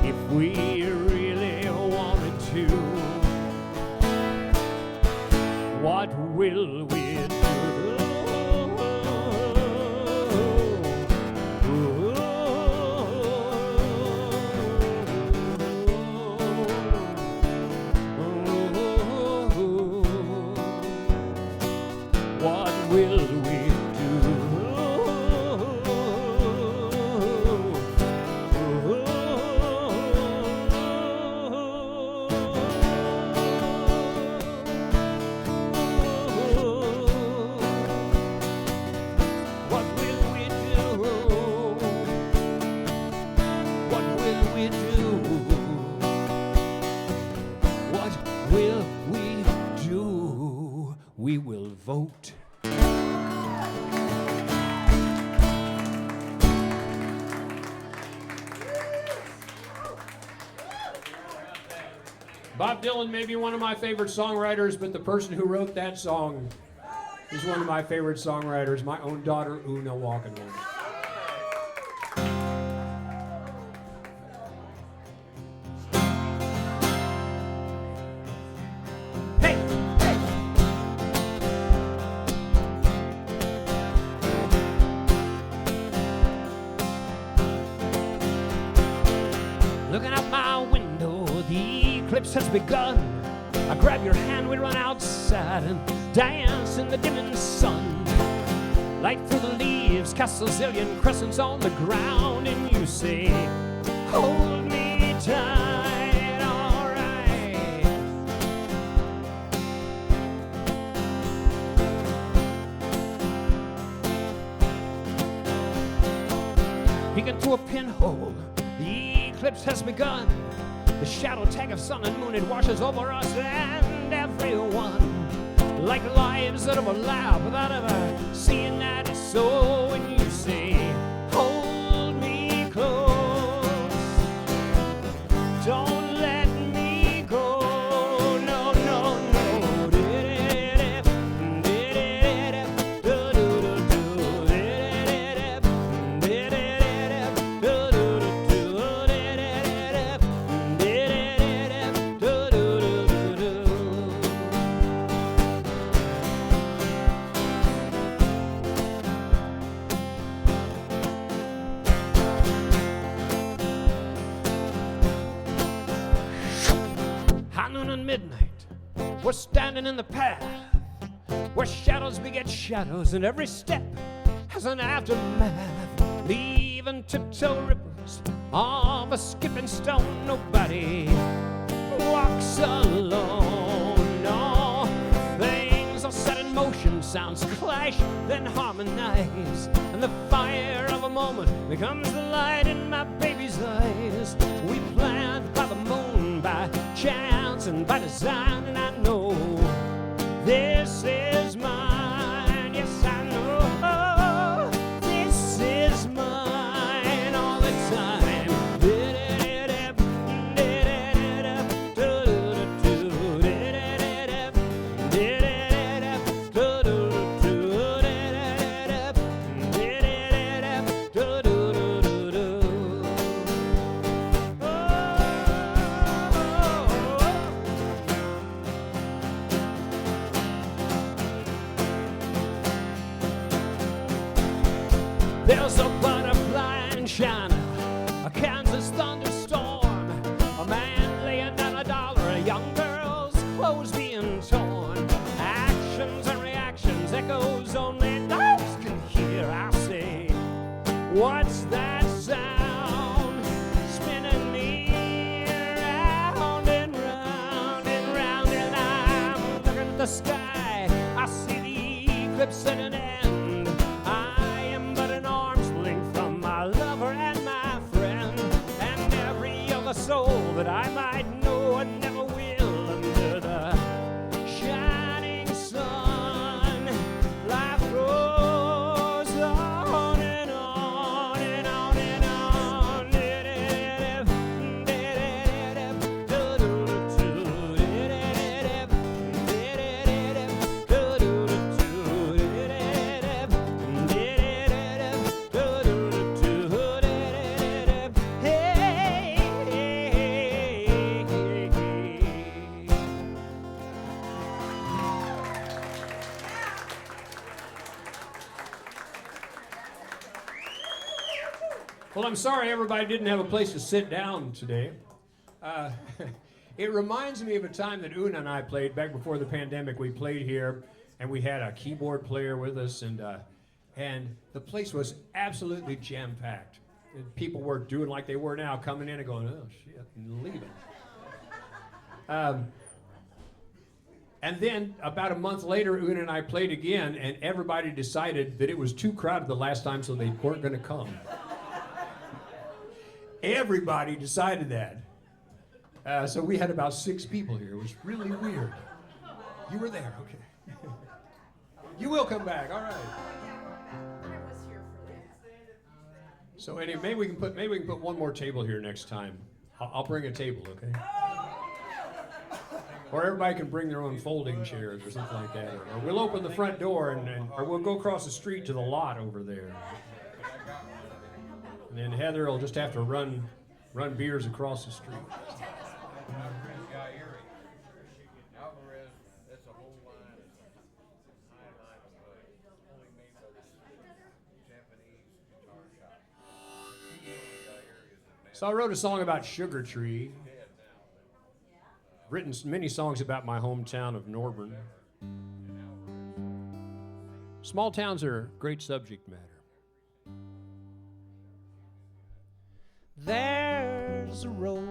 if we really wanted to. What will we do? What will we we will vote. Bob Dylan may be one of my favorite songwriters, but the person who wrote that song is one of my favorite songwriters, my own daughter, Una Walkenhorst. Looking out my window, the eclipse has begun. I grab your hand, we run outside and dance in the dimming sun. Light through the leaves, cast a zillion crescents on the ground, and you say, hold me tight, all right. peeking through a pinhole. The eclipse has begun. The shadow tag of sun and moon, it washes over us and everyone, like lives that overlap without ever seeing that it's so. When you say, hold me close, don't let me go. No, no, no. Midnight, we're standing in the path where shadows beget shadows, and every step has an aftermath, leaving tiptoe ripples of a skipping stone. Nobody walks alone. No, things are set in motion, sounds clash, then harmonize, and the fire of a moment becomes the light in my baby's eyes. We planned by the moon, by chance and by design, and I know this is mine. Yes, I know this is mine all the time. There's a butterfly in China, a Kansas thunderstorm, a man laying down $1, a young girl's clothes being torn. Actions and reactions, echoes only dogs can hear. I say, what's that sound? Spinning me round and round and round, and I'm looking at the sky. I see the eclipse at an end. Soul that I might know and never will, under the shining sun, life goes on and on and on and on. Well, I'm sorry everybody didn't have a place to sit down today. It reminds me of a time that Una and I played back before the pandemic. We played here, and we had a keyboard player with us, and the place was absolutely jam-packed. And people were doing like they were now, coming in and going, oh, shit, and leaving. And then about a month later, Una and I played again, and everybody decided that it was too crowded the last time, so they weren't going to come. Everybody decided that. So we had about 6 people here. It was really weird. You were there, okay. You will come back, all right. So anyway, maybe we can put one more table here next time. I'll bring a table, okay? Or everybody can bring their own folding chairs or something like that. Or we'll open the front door or we'll go across the street to the lot over there. And then Heather will just have to run beers across the street. So I wrote a song about Sugar Tree. Written many songs about my hometown of Norburn. Small towns are great subject matter. There's a road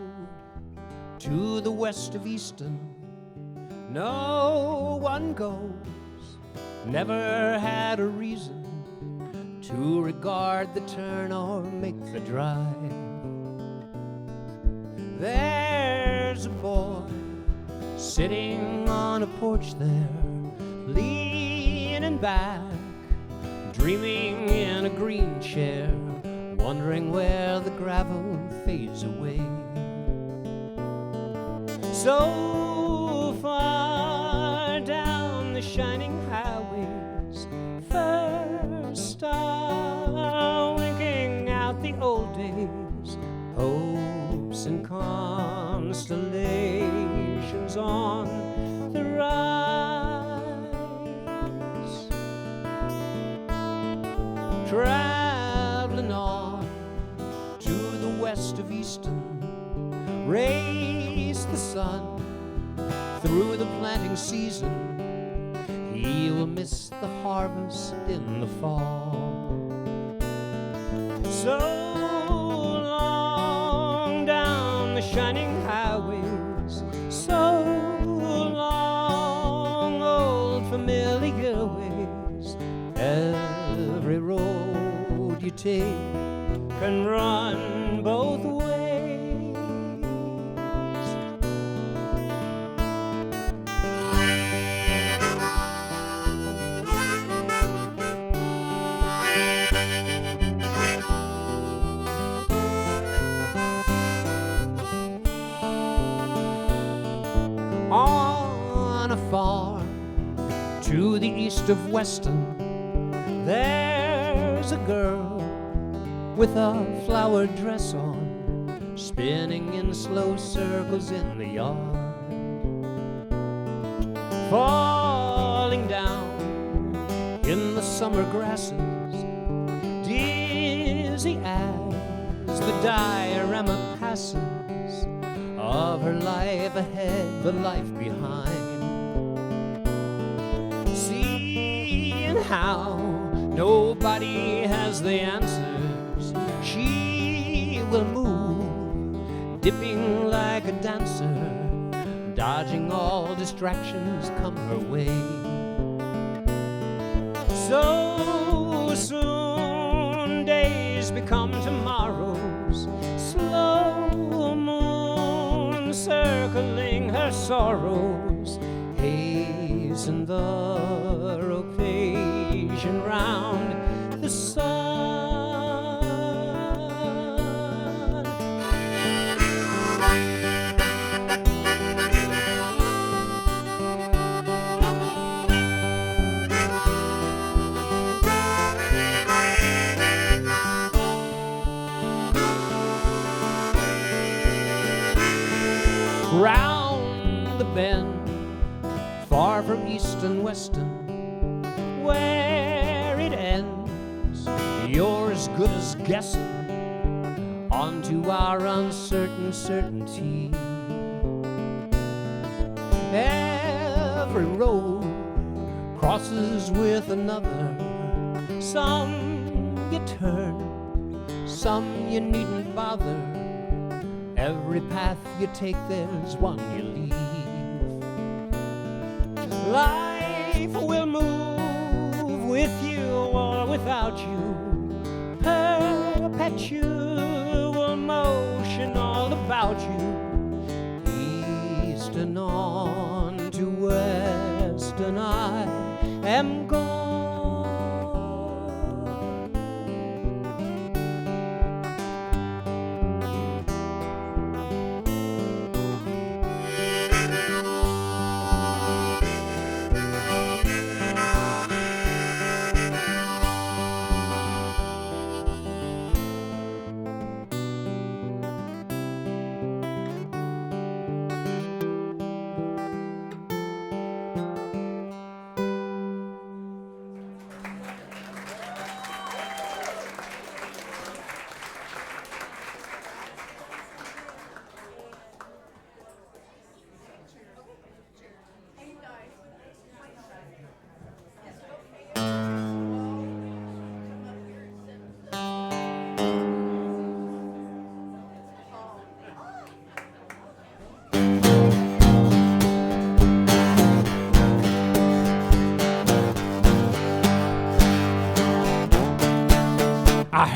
to the west of Easton. No one goes, never had a reason to regard the turn or make the drive. There's a boy sitting on a porch there, leaning back, dreaming in a green chair, wondering where the gravel fades away. So far down the shining highways, first star winking out the old days, hopes and constellations on the rise. Traveling on to the west of Easton, race the sun through the planting season. He will miss the harvest in the fall. So long down the shining highways, so long old familiar ways. Every road you take can run both ways. On a farm to the east of Weston, there's a girl with a flowered dress on, spinning in slow circles in the yard. Falling down in the summer grasses, dizzy as the diorama passes of her life ahead, the life behind. Seeing how nobody has the answers, she will move, dipping like a dancer, dodging all distractions come her way. So soon days become tomorrows, slow moon circling her sorrows, hasten the rotation round the sun. Round the bend, far from east and weston, where it ends, you're as good as guessing onto our uncertain certainty. Every road crosses with another, some you turn, some you needn't bother. Every path you take, there's one you leave. Life will move with you or without you, perpetual motion all about you. East and on to west, and I am gone.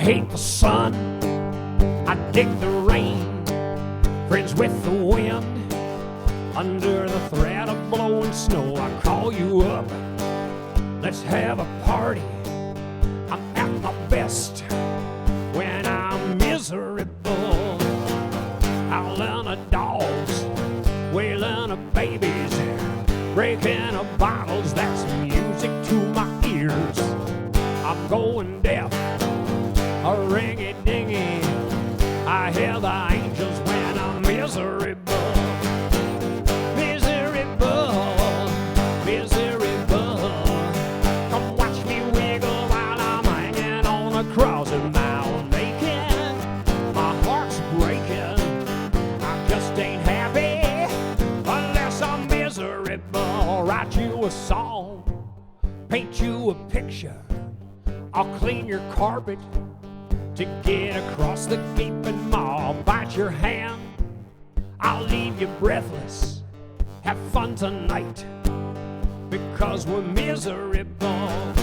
hate the sun, I dig the rain, friends with the wind. Under the threat of blowing snow, I call you up. Let's have a party. I'm at my best when I'm miserable. Howling of dogs, wailing of babies, breaking of bottles, that's music to my ears. I'm going deaf, a ringy-dingy. I hear the angels when I'm miserable. Across a mountain making, my heart's breaking. I just ain't happy unless I'm miserable. Write you a song, paint you a picture. I'll clean your carpet to get across the gaping maw. Bite your hand, I'll leave you breathless. Have fun tonight because we're miserable.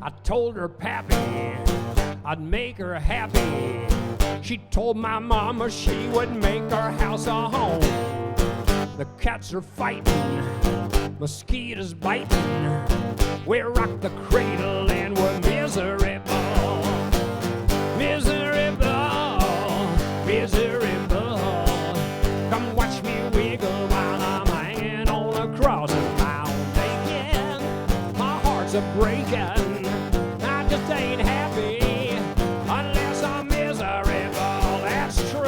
I told her pappy I'd make her happy. She told my mama she would make our house a home. The cats are fighting, mosquitoes biting. We rock the cradle and we're miserable. Miserable, miserable. Come watch me wiggle while I'm hanging on a cross and mountain aching. My heart's a breaking. Ain't happy unless I'm miserable. That's true.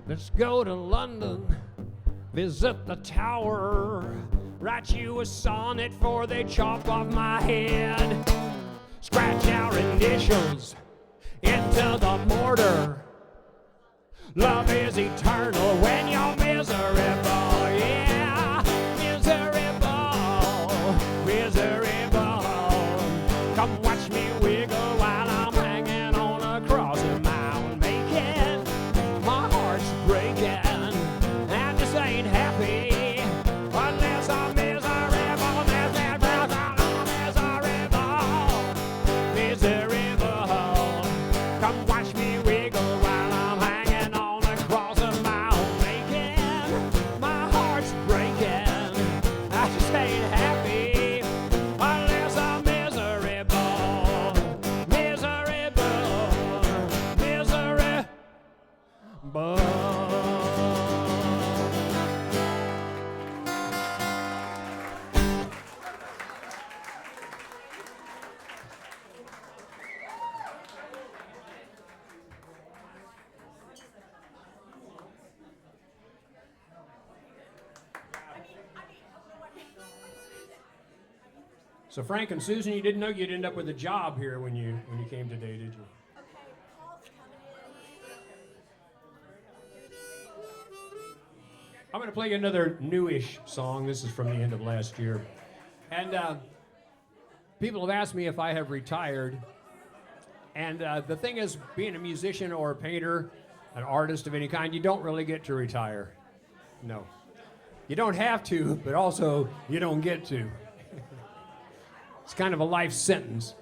Let's go to London, visit the tower. Write you a sonnet for they chop off my head. Scratch our initials into the mortar. Love is eternal when you're miserable. Yeah, miserable, miserable. Come watch me wiggle while I'm hanging on a crossing mountain making. My heart's breaking. I just ain't happy. So Frank and Susan, you didn't know you'd end up with a job here when you came today, did you? I'm going to play you another newish song. This is from the end of last year. And people have asked me if I have retired. And the thing is, being a musician or a painter, an artist of any kind, you don't really get to retire. No. You don't have to, but also you don't get to. It's kind of a life sentence.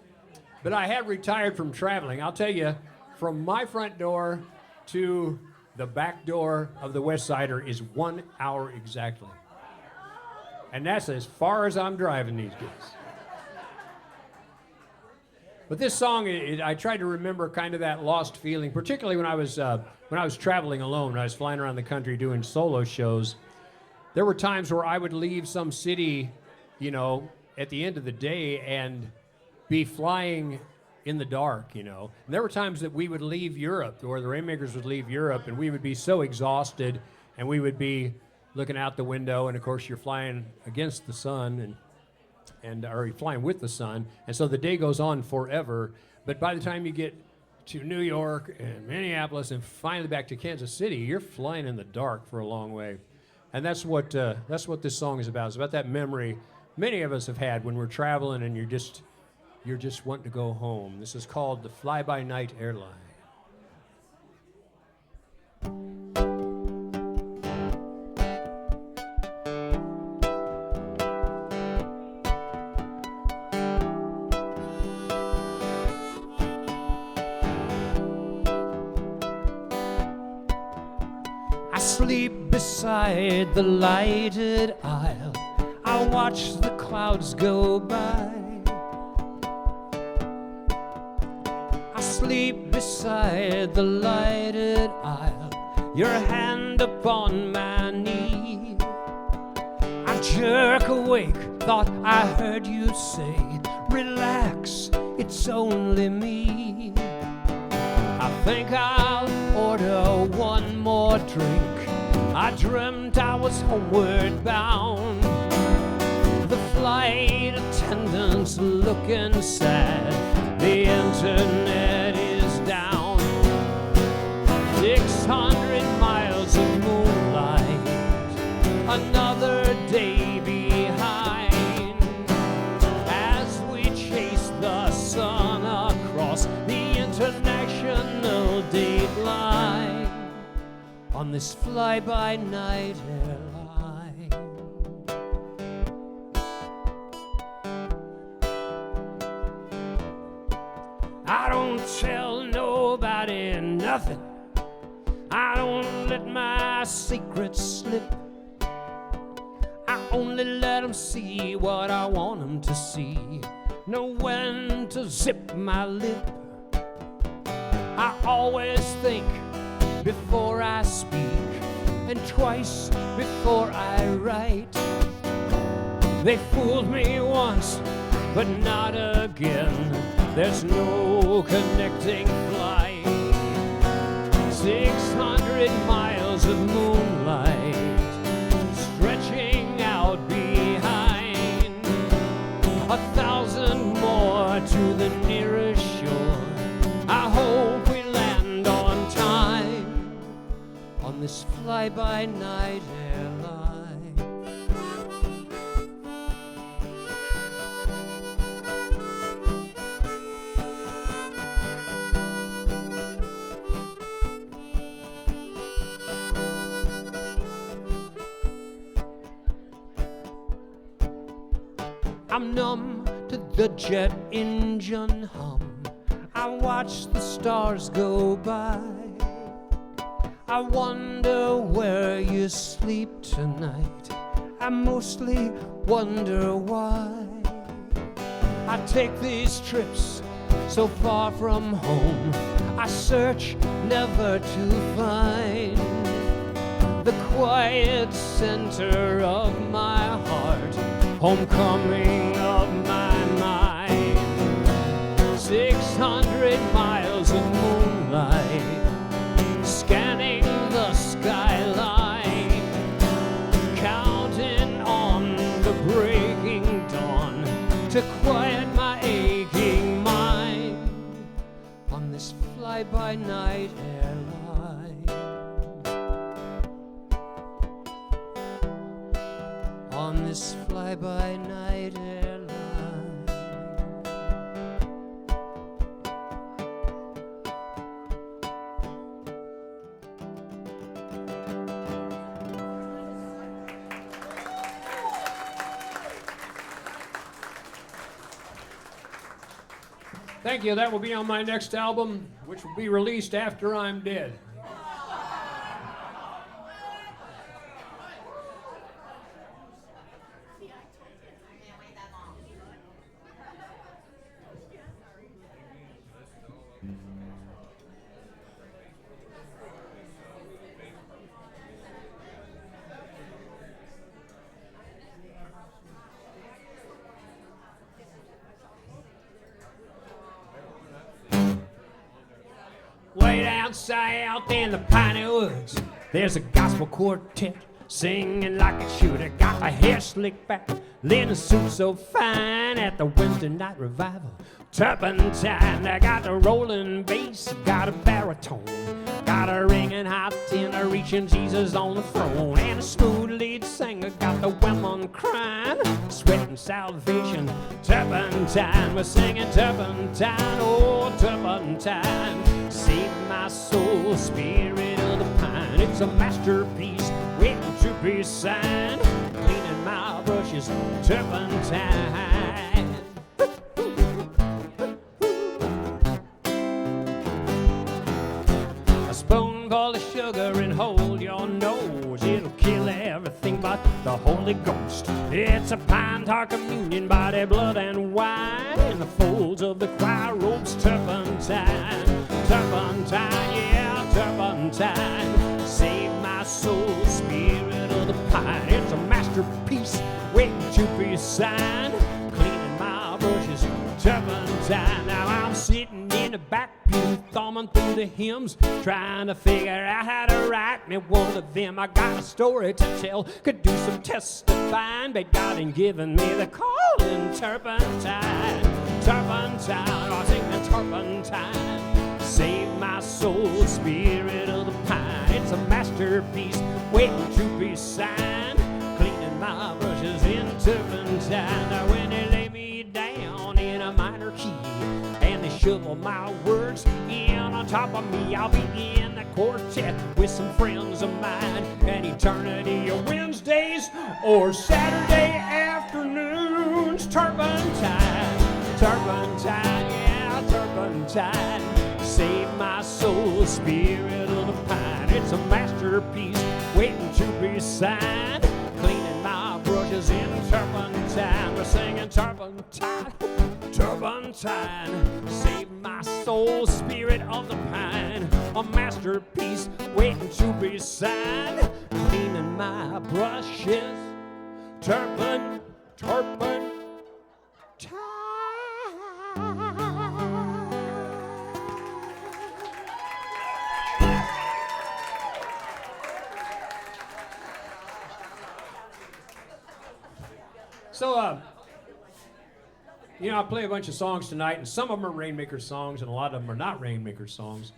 But I have retired from traveling. I'll tell you, from my front door to the back door of the Westsider is 1 hour exactly. And that's as far as I'm driving these days. But this song, I tried to remember kind of that lost feeling, particularly when I was traveling alone, when I was flying around the country doing solo shows. There were times where I would leave some city, you know, at the end of the day and be flying in the dark, you know. And there were times that we would leave Europe, or the Rainmakers would leave Europe, and we would be so exhausted, and we would be looking out the window, and of course you're flying against the sun, or you're flying with the sun, and so the day goes on forever. But by the time you get to New York and Minneapolis and finally back to Kansas City, you're flying in the dark for a long way. And that's what this song is about. It's about that memory many of us have had when we're traveling and you're just wanting to go home. This is called the Fly-By-Night Airline. I sleep beside the lighted aisle. I watch the clouds go by. I sleep beside the lighted aisle, your hand upon my knee. I jerk awake, thought I heard you say, relax, it's only me. I think I'll order one more drink. I dreamt I was homeward bound. The flight attendants looking sad. The internet is down. 600 miles of moonlight, another day behind. As we chase the sun across the international date line on this fly-by-night airline. I don't tell nobody nothing. I don't let my secrets slip. I only let them see what I want them to see. Know when to zip my lip. I always think before I speak, and twice before I write. They fooled me once, but not again. There's no connecting flight. 600 miles of moonlight stretching out behind. 1,000 more to the nearest shore. I hope we land on time on this fly-by-night airline. I'm numb to the jet engine hum. I watch the stars go by. I wonder where you sleep tonight. I mostly wonder why. I take these trips so far from home. I search never to find the quiet center of my heart, homecoming of my mind. 600 miles of moonlight, scanning the skyline, counting on the breaking dawn to quiet my aching mind on this fly-by-night airline. On this fly-by-night airline. Thank you. That will be on my next album, which will be released after I'm dead. Way down south in the piney woods, there's a gospel quartet singing like a shooter. Got my hair slicked back, linen suit so fine at the Wednesday night revival. Turpentine, I got the rolling bass, got a baritone, got a ringing hot tenor reaching Jesus on the throne, and a smooth lead singer got the women crying. sweat and salvation. Turpentine, we're singing turpentine, oh turpentine. Save my soul, spirit of the pine. It's a masterpiece waiting to be signed. Cleaning my brushes, turpentine. A spoonful of sugar and hold your nose. It'll kill everything but the Holy Ghost. It's a pine tar communion, body, blood, and wine. In the folds of the choir robes, turpentine. Turpentine, yeah, turpentine. Save my soul, spirit of the pine. It's a masterpiece waiting to be signed. Cleaning my brushes, turpentine. Now I'm sitting in the back pew, thumbing through the hymns, trying to figure out how to write me one of them. I got a story to tell, could do some testifying, but God ain't given me the calling. Turpentine, turpentine, I sing the turpentine. Save my soul, spirit of the pine. It's a masterpiece waiting to be signed. Cleaning my brushes in turpentine. Now when they lay me down in a minor key and they shovel my words in on top of me, I'll be in the quartet with some friends of mine. An eternity of Wednesdays or Saturday afternoons. Turpentine, turpentine, yeah, turpentine. Save my soul, spirit of the pine. It's a masterpiece waiting to be signed. Cleaning my brushes in turpentine. We're singing turpentine, turpentine. Save my soul, spirit of the pine. A masterpiece waiting to be signed. Cleaning my brushes, turpentine. So, you know, I play a bunch of songs tonight, and some of them are Rainmakers songs, and a lot of them are not Rainmakers songs.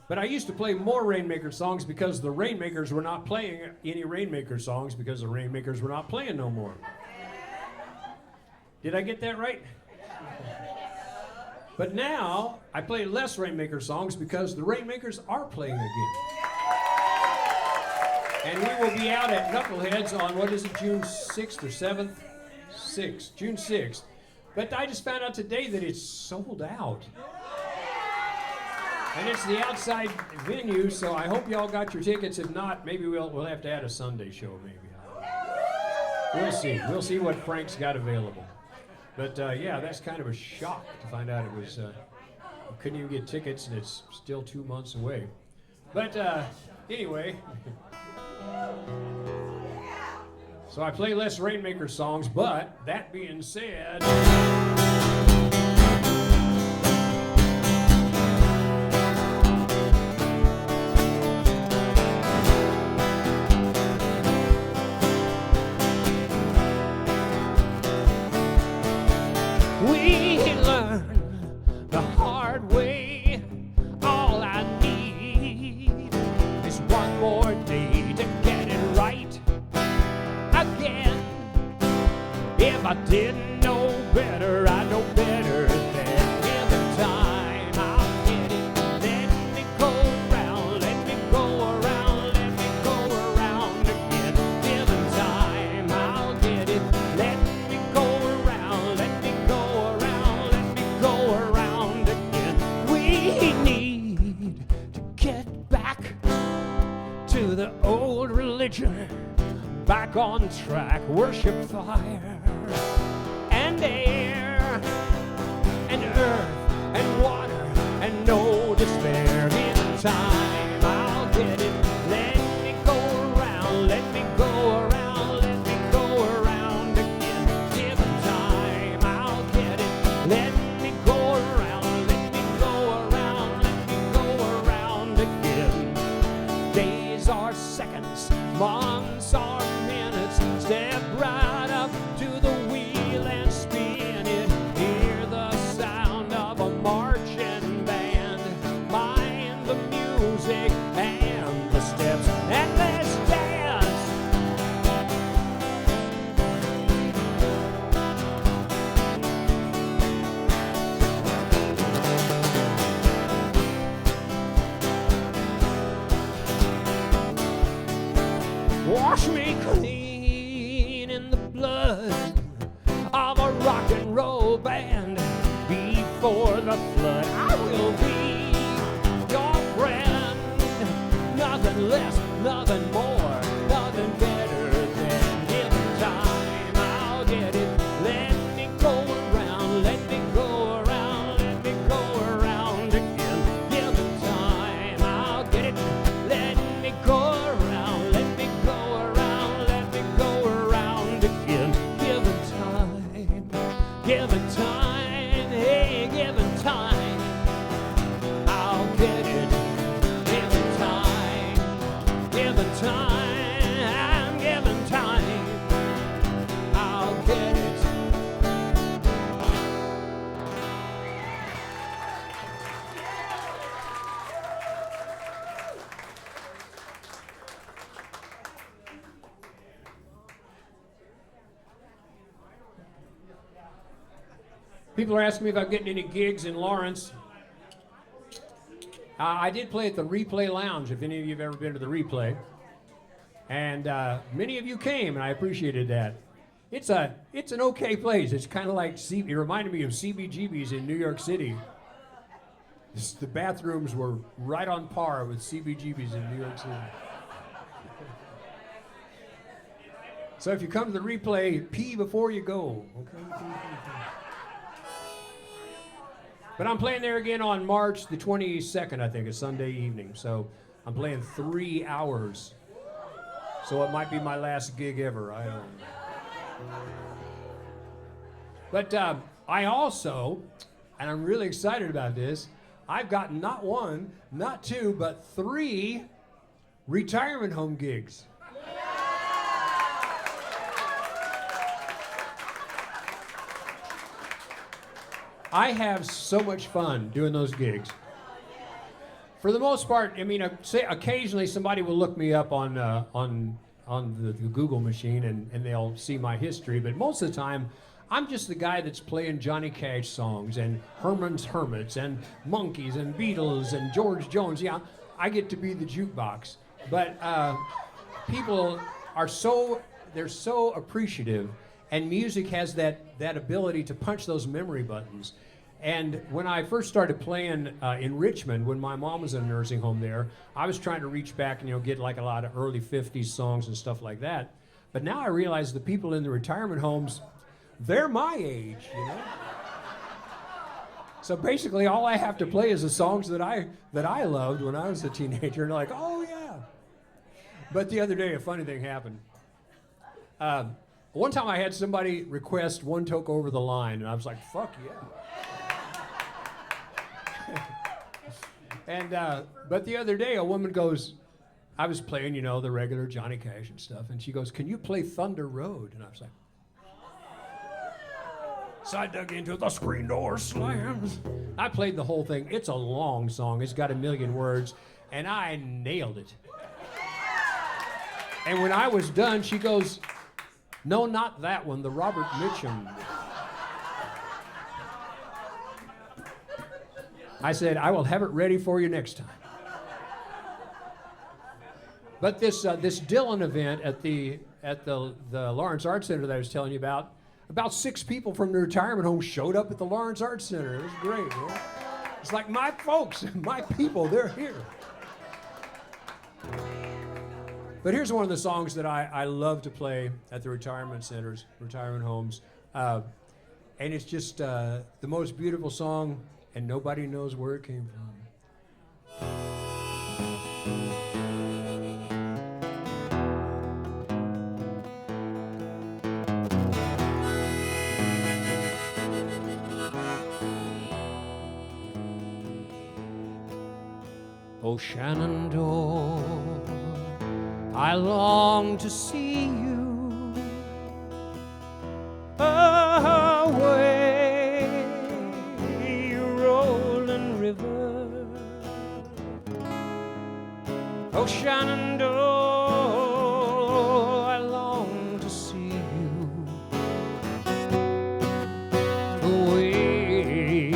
But I used to play more Rainmakers songs because the Rainmakers were not playing any Rainmakers songs because the Rainmakers were not playing no more. Did I get that right? But now, I play less Rainmaker songs because the Rainmakers are playing again. And we will be out at Knuckleheads on, what is it, June 6th or 7th? June 6th. But I just found out today that it's sold out. And it's the outside venue, so I hope y'all got your tickets. If not, maybe we'll have to add a Sunday show, maybe. We'll see. We'll see what Frank's got available. But yeah, that's kind of a shock to find out it was, couldn't even get tickets and it's still 2 months away. But anyway. So I play less Rainmaker songs, but that being said, we learn the hard way. All I need is one more day to get it right again. If I didn't know better, I know better than every time I'll get it. Let me go around, let me go around, let me go around again. Given time, I'll get it. Let me go around, let me go around, let me go around again. We need to get back to the old religion. Back on track, worship fire and air and earth and water and no despair. In time, I'll get it. Let me go around, let me go around, let me go around again. Given time, I'll get it. Let me go around, let me go around, let me go around again. Days are seconds, months are minutes. Step right up to the wheel and spin it. Hear the sound of a marching band. Mind the music and the steps, and let's dance. People are asking me if I'm getting any gigs in Lawrence. I did play at the Replay Lounge, if any of you have ever been to the Replay. And many of you came, and I appreciated that. It's an okay place. It's kind of like, it reminded me of CBGB's in New York City. The bathrooms were right on par with CBGB's in New York City. So if you come to the Replay, pee before you go. Okay? But I'm playing there again on March the 22nd, I think, a Sunday evening. So I'm playing 3 hours. So it might be my last gig ever. I don't know. But I also, and I'm really excited about this, I've got not one, not two, but 3 retirement home gigs. I have so much fun doing those gigs. For the most part, I mean, say occasionally somebody will look me up on the Google machine and they'll see my history, but most of the time, I'm just the guy that's playing Johnny Cash songs and Herman's Hermits and Monkees and Beatles and George Jones. Yeah, I get to be the jukebox. But people are they're so appreciative, and music has that ability to punch those memory buttons. And when I first started playing in Richmond, when my mom was in a nursing home there, I was trying to reach back and get like a lot of early 50s songs and stuff like that. But now I realize the people in the retirement homes, they're my age, So basically all I have to play is the songs that I loved when I was a teenager, and they're like, oh yeah. But the other day a funny thing happened. One time I had somebody request One Toke Over the Line, and I was like, fuck yeah. But the other day, a woman goes, I was playing, the regular Johnny Cash and stuff, and she goes, can you play Thunder Road? And I was like, so I dug into it, the screen door slams. I played the whole thing. It's a long song. It's got 1 million words, and I nailed it. And when I was done, she goes, no, not that one, the Robert Mitchum. I said, I will have it ready for you next time. But this Dylan event at the Lawrence Arts Center that I was telling you about 6 people from the retirement home showed up at the Lawrence Arts Center. It was great. It's like my folks, my people, they're here. But here's one of the songs that I love to play at the retirement centers, retirement homes. And it's just the most beautiful song, and nobody knows where it came from. Oh, Shenandoah, I long to see you away, rolling river. Oh, Shenandoah, I long to see you away.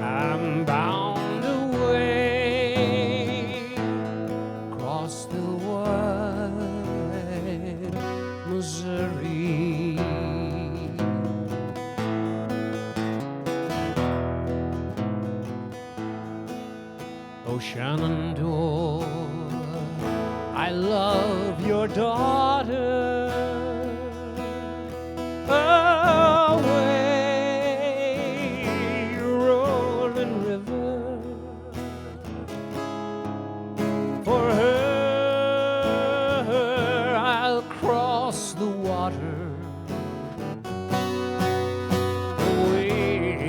I'm bound away across the wide Missouri. Oh, Shenandoah, I love your daughter. Away, rolling river. For her, I'll cross the water. Away,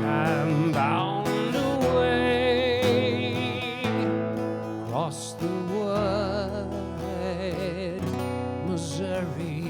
I'm bound away across the wide Missouri.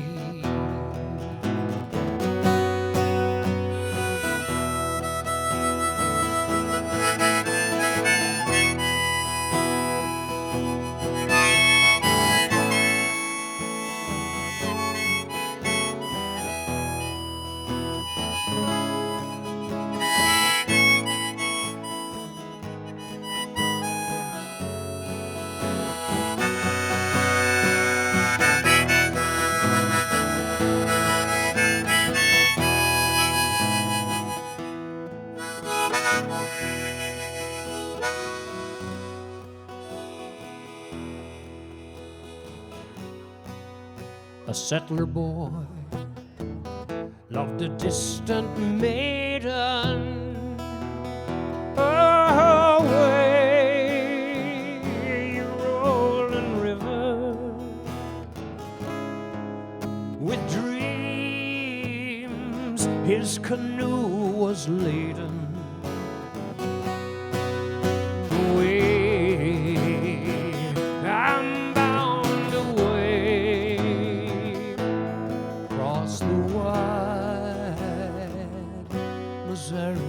a settler boy, loved a distant maiden away, rolling river, with dreams his canoe was laden. I'm bound away across the wide Missouri.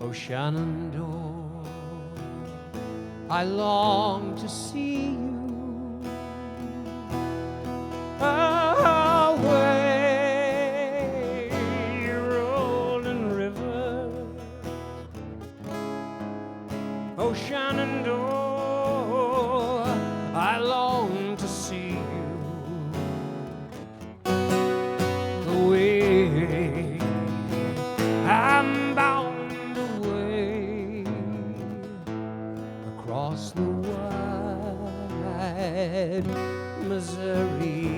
Oh, Shenandoah, I long to see you away, rolling river. Oh, Shenandoah, I long to see you away. I'm bound away across the wide Missouri.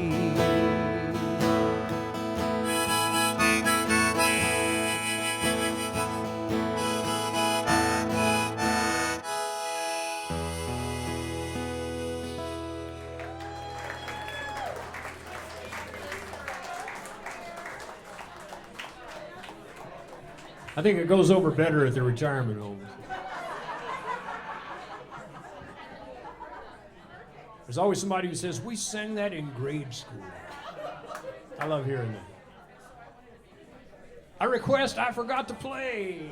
I think it goes over better at the retirement home. There's always somebody who says, we sang that in grade school. I love hearing that. A request I forgot to play.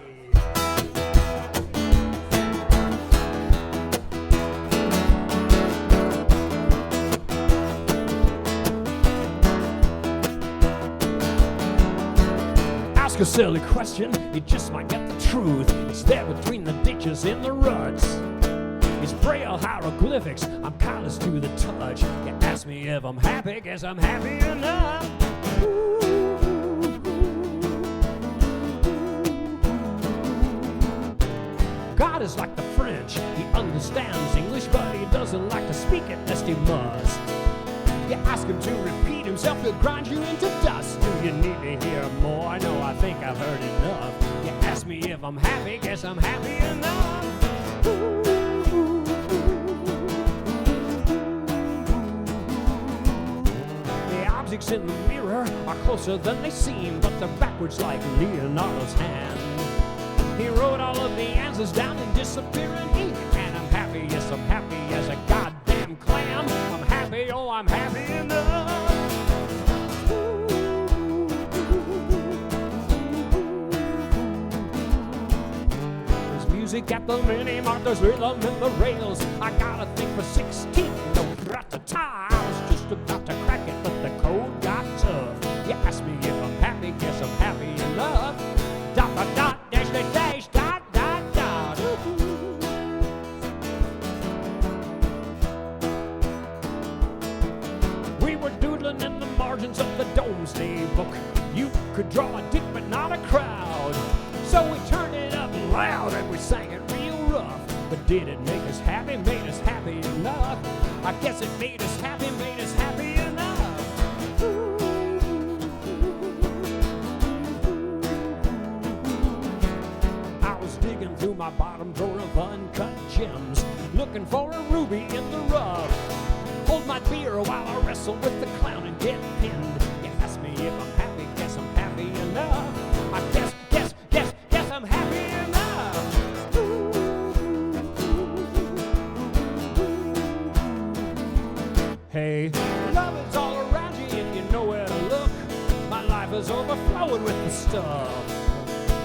Ask a silly question, you just might get the truth. It's there between the ditches in the ruts. It's braille hieroglyphics, I'm callous to the touch. You ask me if I'm happy, guess I'm happy enough. God is like the French, he understands English, but he doesn't like to speak it lest he must. You ask him to repeat himself, he'll grind you into dust. Do you need to hear more? No, I think I've heard enough. You ask me if I'm happy, guess I'm happy enough. The objects in the mirror are closer than they seem, but they're backwards like Leonardo's hand. He wrote all of the answers down in disappearing ink, and I'm happy, yes, I'm happy as a goddamn clam. I'm happy, oh, I'm happy enough. There's music at the mini mart, there's rhythm in the rails. I got a thing for 16, no rat-ta-ta. I was just about to crack it, but the code got tough. You ask me if I'm happy, guess I'm happy enough. Dot, dot, dot, dash, dash, dash, dot, dot, dot. We were doodling in the margins of the Domesday Book. You could draw a dick, but not a crowd. So we turned it up loud and we sang it real rough. But did it make us happy? Made us happy enough? I guess it made us happy, made us happy enough. I was digging through my bottom drawer of uncut gems, looking for a ruby in the rough. Hold my beer while I wrestle with the clown and get pinned. You ask me if I'm happy, guess I'm happy enough. I guess I'm happy enough. Hey, love is all around you if you know where to look. My life is overflowing with the stuff.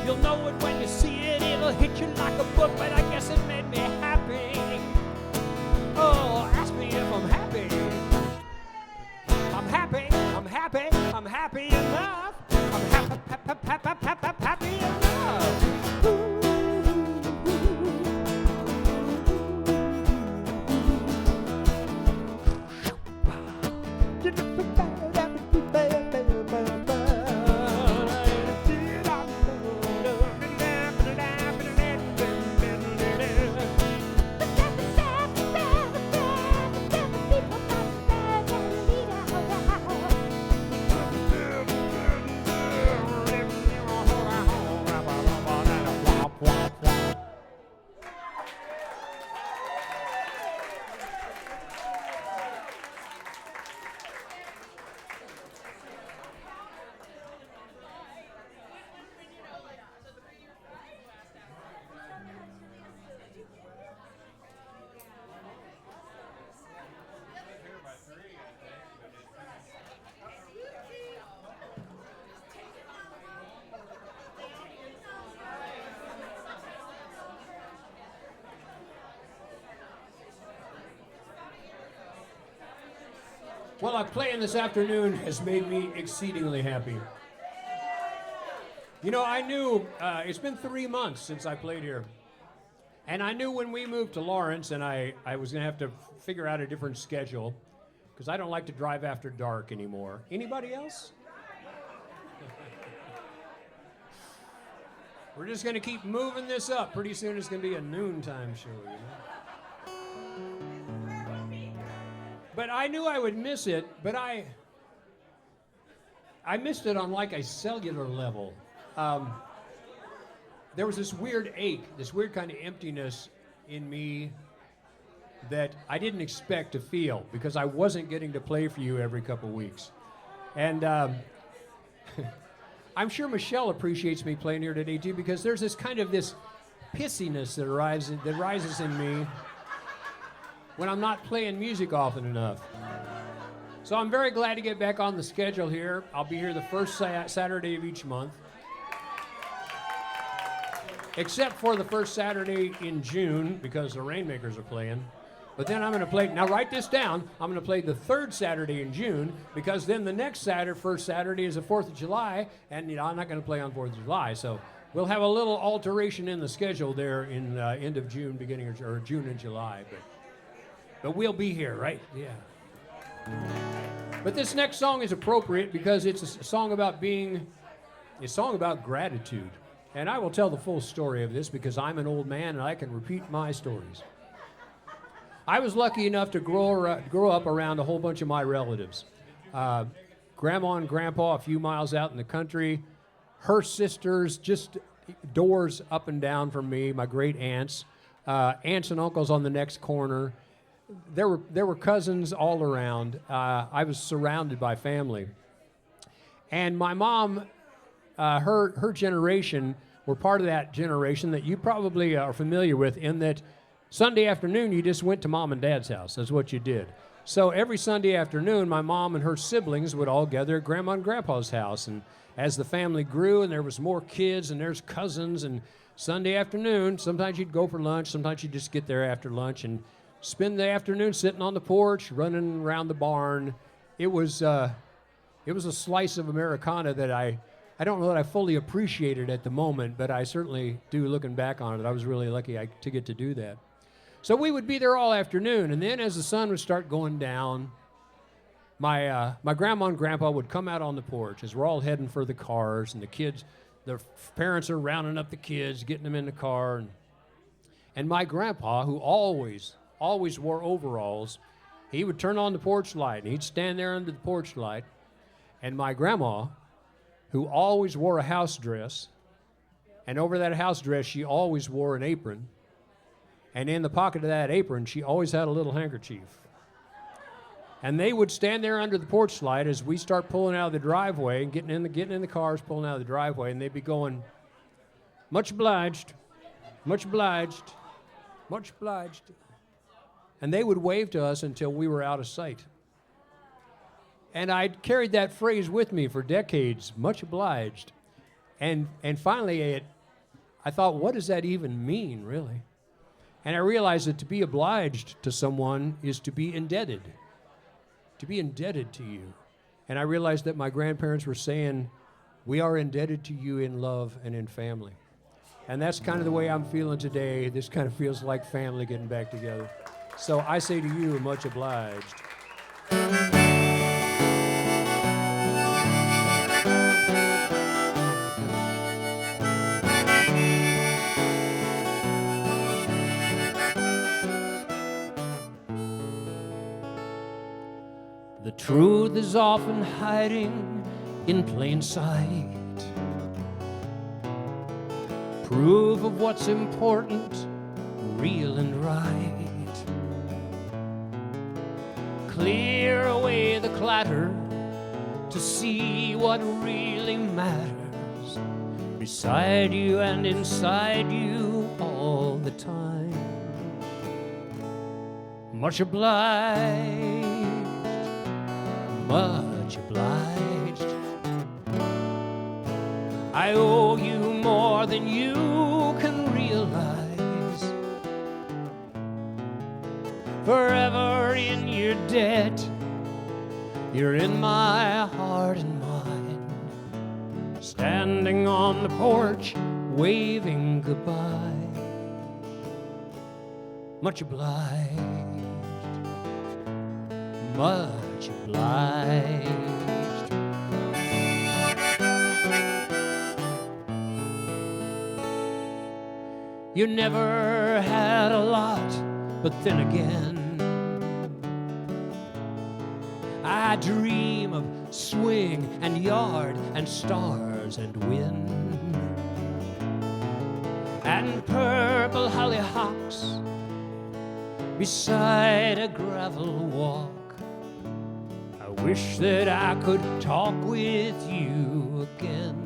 You'll know it when you see it, it'll hit you like a book, but I guess it made me happy. Oh, ask me if I'm happy. I'm happy, I'm happy, I'm happy enough. I'm happy, happy enough. Well, playing this afternoon has made me exceedingly happy. You know, I knew it's been 3 months since I played here. And I knew when we moved to Lawrence and I was going to have to figure out a different schedule because I don't like to drive after dark anymore. Anybody else? We're just going to keep moving this up. Pretty soon it's going to be a noontime show, you know? But I knew I would miss it, but I missed it on like a cellular level. There was this weird ache, this weird kind of emptiness in me that I didn't expect to feel because I wasn't getting to play for you every couple weeks. And I'm sure Michelle appreciates me playing here today too because there's this kind of this pissiness that rises in me when I'm not playing music often enough. So I'm very glad to get back on the schedule here. I'll be here the first Saturday of each month. Except for the first Saturday in June because the Rainmakers are playing. But then I'm going to play, now write this down, I'm going to play the third Saturday in June because then the next Saturday, first Saturday is the 4th of July, and you know, I'm not going to play on 4th of July. So we'll have a little alteration in the schedule there in end of June, beginning of June and July. But we'll be here, right? Yeah. But this next song is appropriate because it's a song about gratitude. And I will tell the full story of this because I'm an old man and I can repeat my stories. I was lucky enough to grow up around a whole bunch of my relatives. Grandma and Grandpa a few miles out in the country. Her sisters just doors up and down from me, my great aunts. Aunts and uncles on the next corner. There were cousins all around. I was surrounded by family. And my mom, her generation were part of that generation that you probably are familiar with in that Sunday afternoon you just went to Mom and Dad's house. That's what you did. So every Sunday afternoon my mom and her siblings would all gather at Grandma and Grandpa's house. And as the family grew and there was more kids and there's cousins and Sunday afternoon, sometimes you'd go for lunch, sometimes you'd just get there after lunch and spend the afternoon sitting on the porch, running around the barn. It was a slice of Americana that I don't know that I fully appreciated at the moment, but I certainly do looking back on it. I was really lucky to get to do that. So we would be there all afternoon, and then as the sun would start going down, my grandma and grandpa would come out on the porch as we're all heading for the cars, and the kids, the parents are rounding up the kids, getting them in the car, and my grandpa, who always wore overalls, he would turn on the porch light, and he'd stand there under the porch light, and my grandma, who always wore a house dress, and over that house dress she always wore an apron, and in the pocket of that apron she always had a little handkerchief. And they would stand there under the porch light as we start pulling out of the driveway and getting in the cars, pulling out of the driveway, and they'd be going, "Much obliged, much obliged, much obliged." And they would wave to us until we were out of sight. And I'd carried that phrase with me for decades, much obliged. And finally, I thought, what does that even mean, really? And I realized that to be obliged to someone is to be indebted to you. And I realized that my grandparents were saying, we are indebted to you in love and in family. And that's kind of the way I'm feeling today. This kind of feels like family getting back together. So I say to you, much obliged. The truth is often hiding in plain sight. Proof of what's important, real and right. Clear away the clatter to see what really matters. Beside you and inside you all the time. Much obliged. Much obliged. I owe you more than you can realize. Forever in your debt, You're in my heart and mind, standing on the porch, waving goodbye. Much obliged, much obliged. You never had a lot, but then again, I dream of swing and yard and stars and wind and purple hollyhocks beside a gravel walk. I wish that I could talk with you again.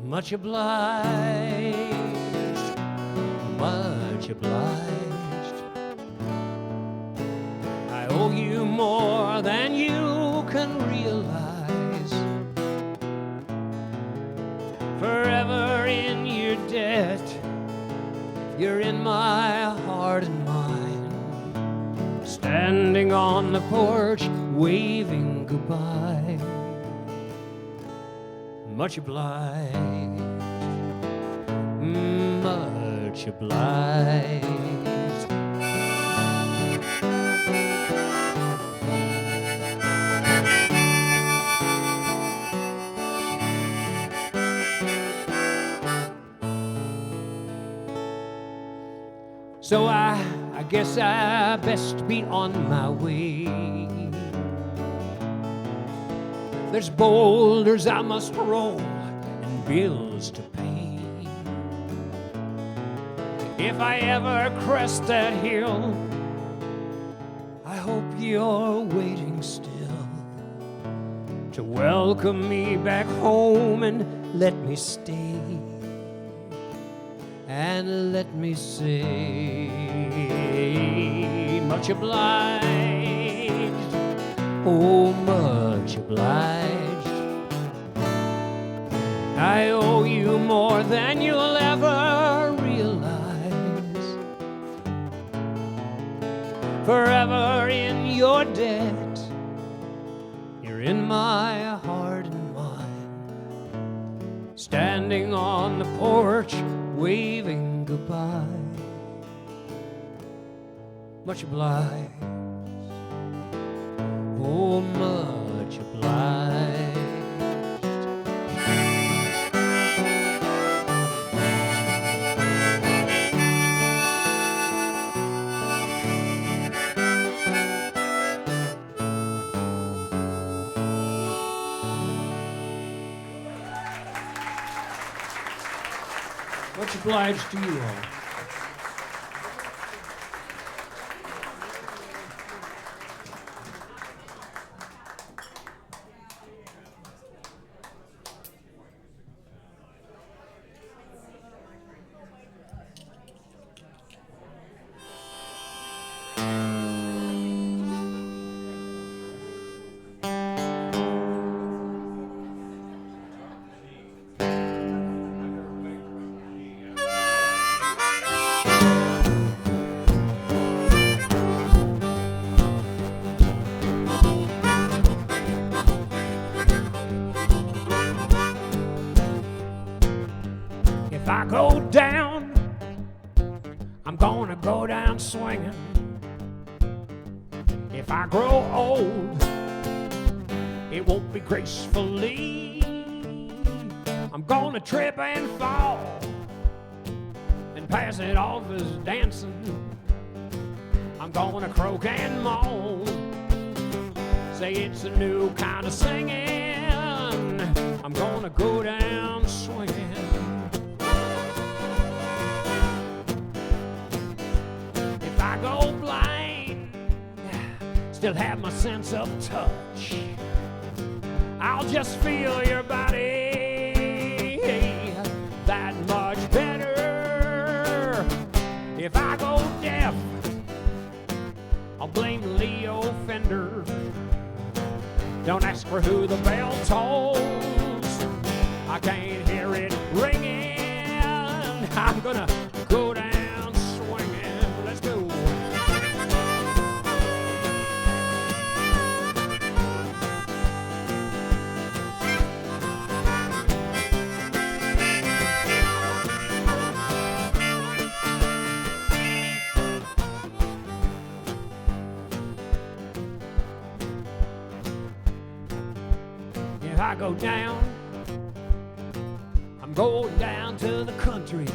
Much obliged, much obliged. I owe you more than you can realize. Forever in your debt, you're in my heart and mind, standing on the porch, waving goodbye. Much obliged, much obliged. So I guess I best be on my way. There's boulders I must roll and bills to pay. If I ever crest that hill, I hope you're waiting still to welcome me back home and let me stay. And let me say, much obliged, oh, much obliged. I owe you more than you'll ever realize. Forever in your debt, you're in my heart and mind, standing on the porch, waving goodbye. Much obliged, oh, much obliged. Much obliged to you all. If I go down, I'm gonna go down swinging. If I grow old, it won't be gracefully. I'm gonna trip and fall and pass it off as dancing. I'm gonna croak and moan, say it's a new kind of singing. I'm gonna go down swinging. If I go blind, still have my sense of touch, I'll just feel your body that much better. If I go deaf, I'll blame Leo Fender. Don't ask for who the bell tolls, I can't hear it ringing. I'm gonna go down swinging. Let's go. if I go down, I'm going down to the country.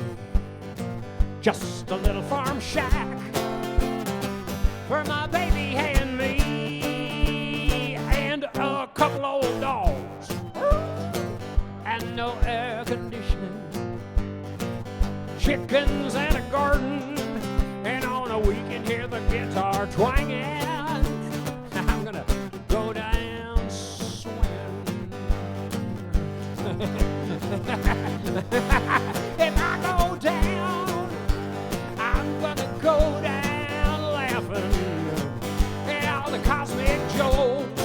Just a little farm shack for my baby and me, and a couple old dogs, and no air conditioning, chickens and a garden, and on a weekend hear the guitar twanging. I'm gonna go down swinging. If I go down, I'm gonna go down laughing at all the cosmic jokes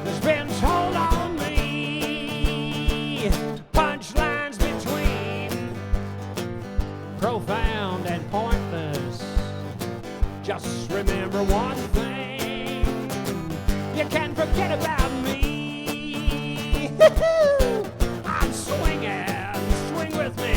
that's been told on me. Punchlines between profound and pointless. Just remember one thing, you can forget about me. I'm swinging, swing with me.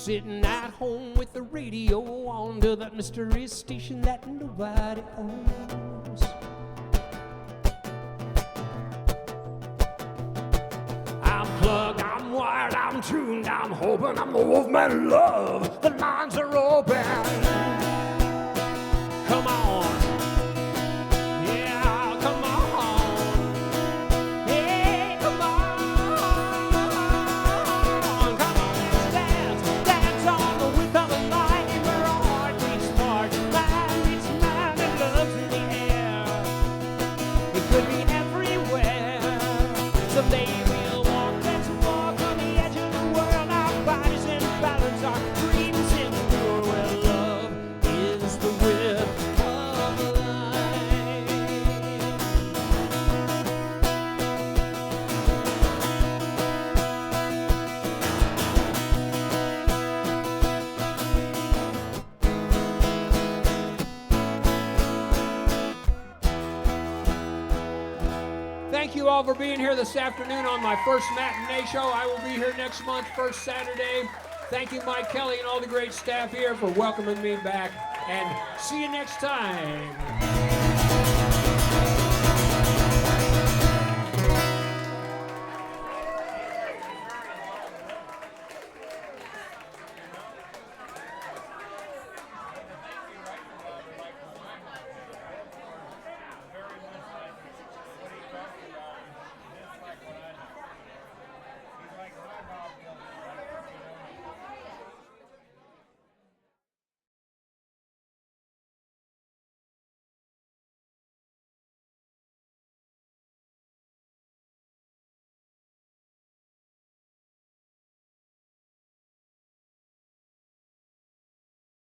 sitting at home with the radio on to that mysterious station that nobody owns. I'm plugged, I'm wired, I'm tuned, I'm hoping I'm the Wolfman love. The lines are open. Come on. Yeah, come on. Hey, come on. Come on, let's dance. Dance on the width of the night where our heart beats part. Man meets man and love's in the air. It could be everywhere. Someday we'll walk, let's walk on the edge of the world. Our bodies in balance, our dreams in pure where love is the width of the line. Thank you all for being here this afternoon on my first matinee show. I will be here next month, first Saturday. Thank you, Mike Kelly, and all the great staff here for welcoming me back. And see you next time.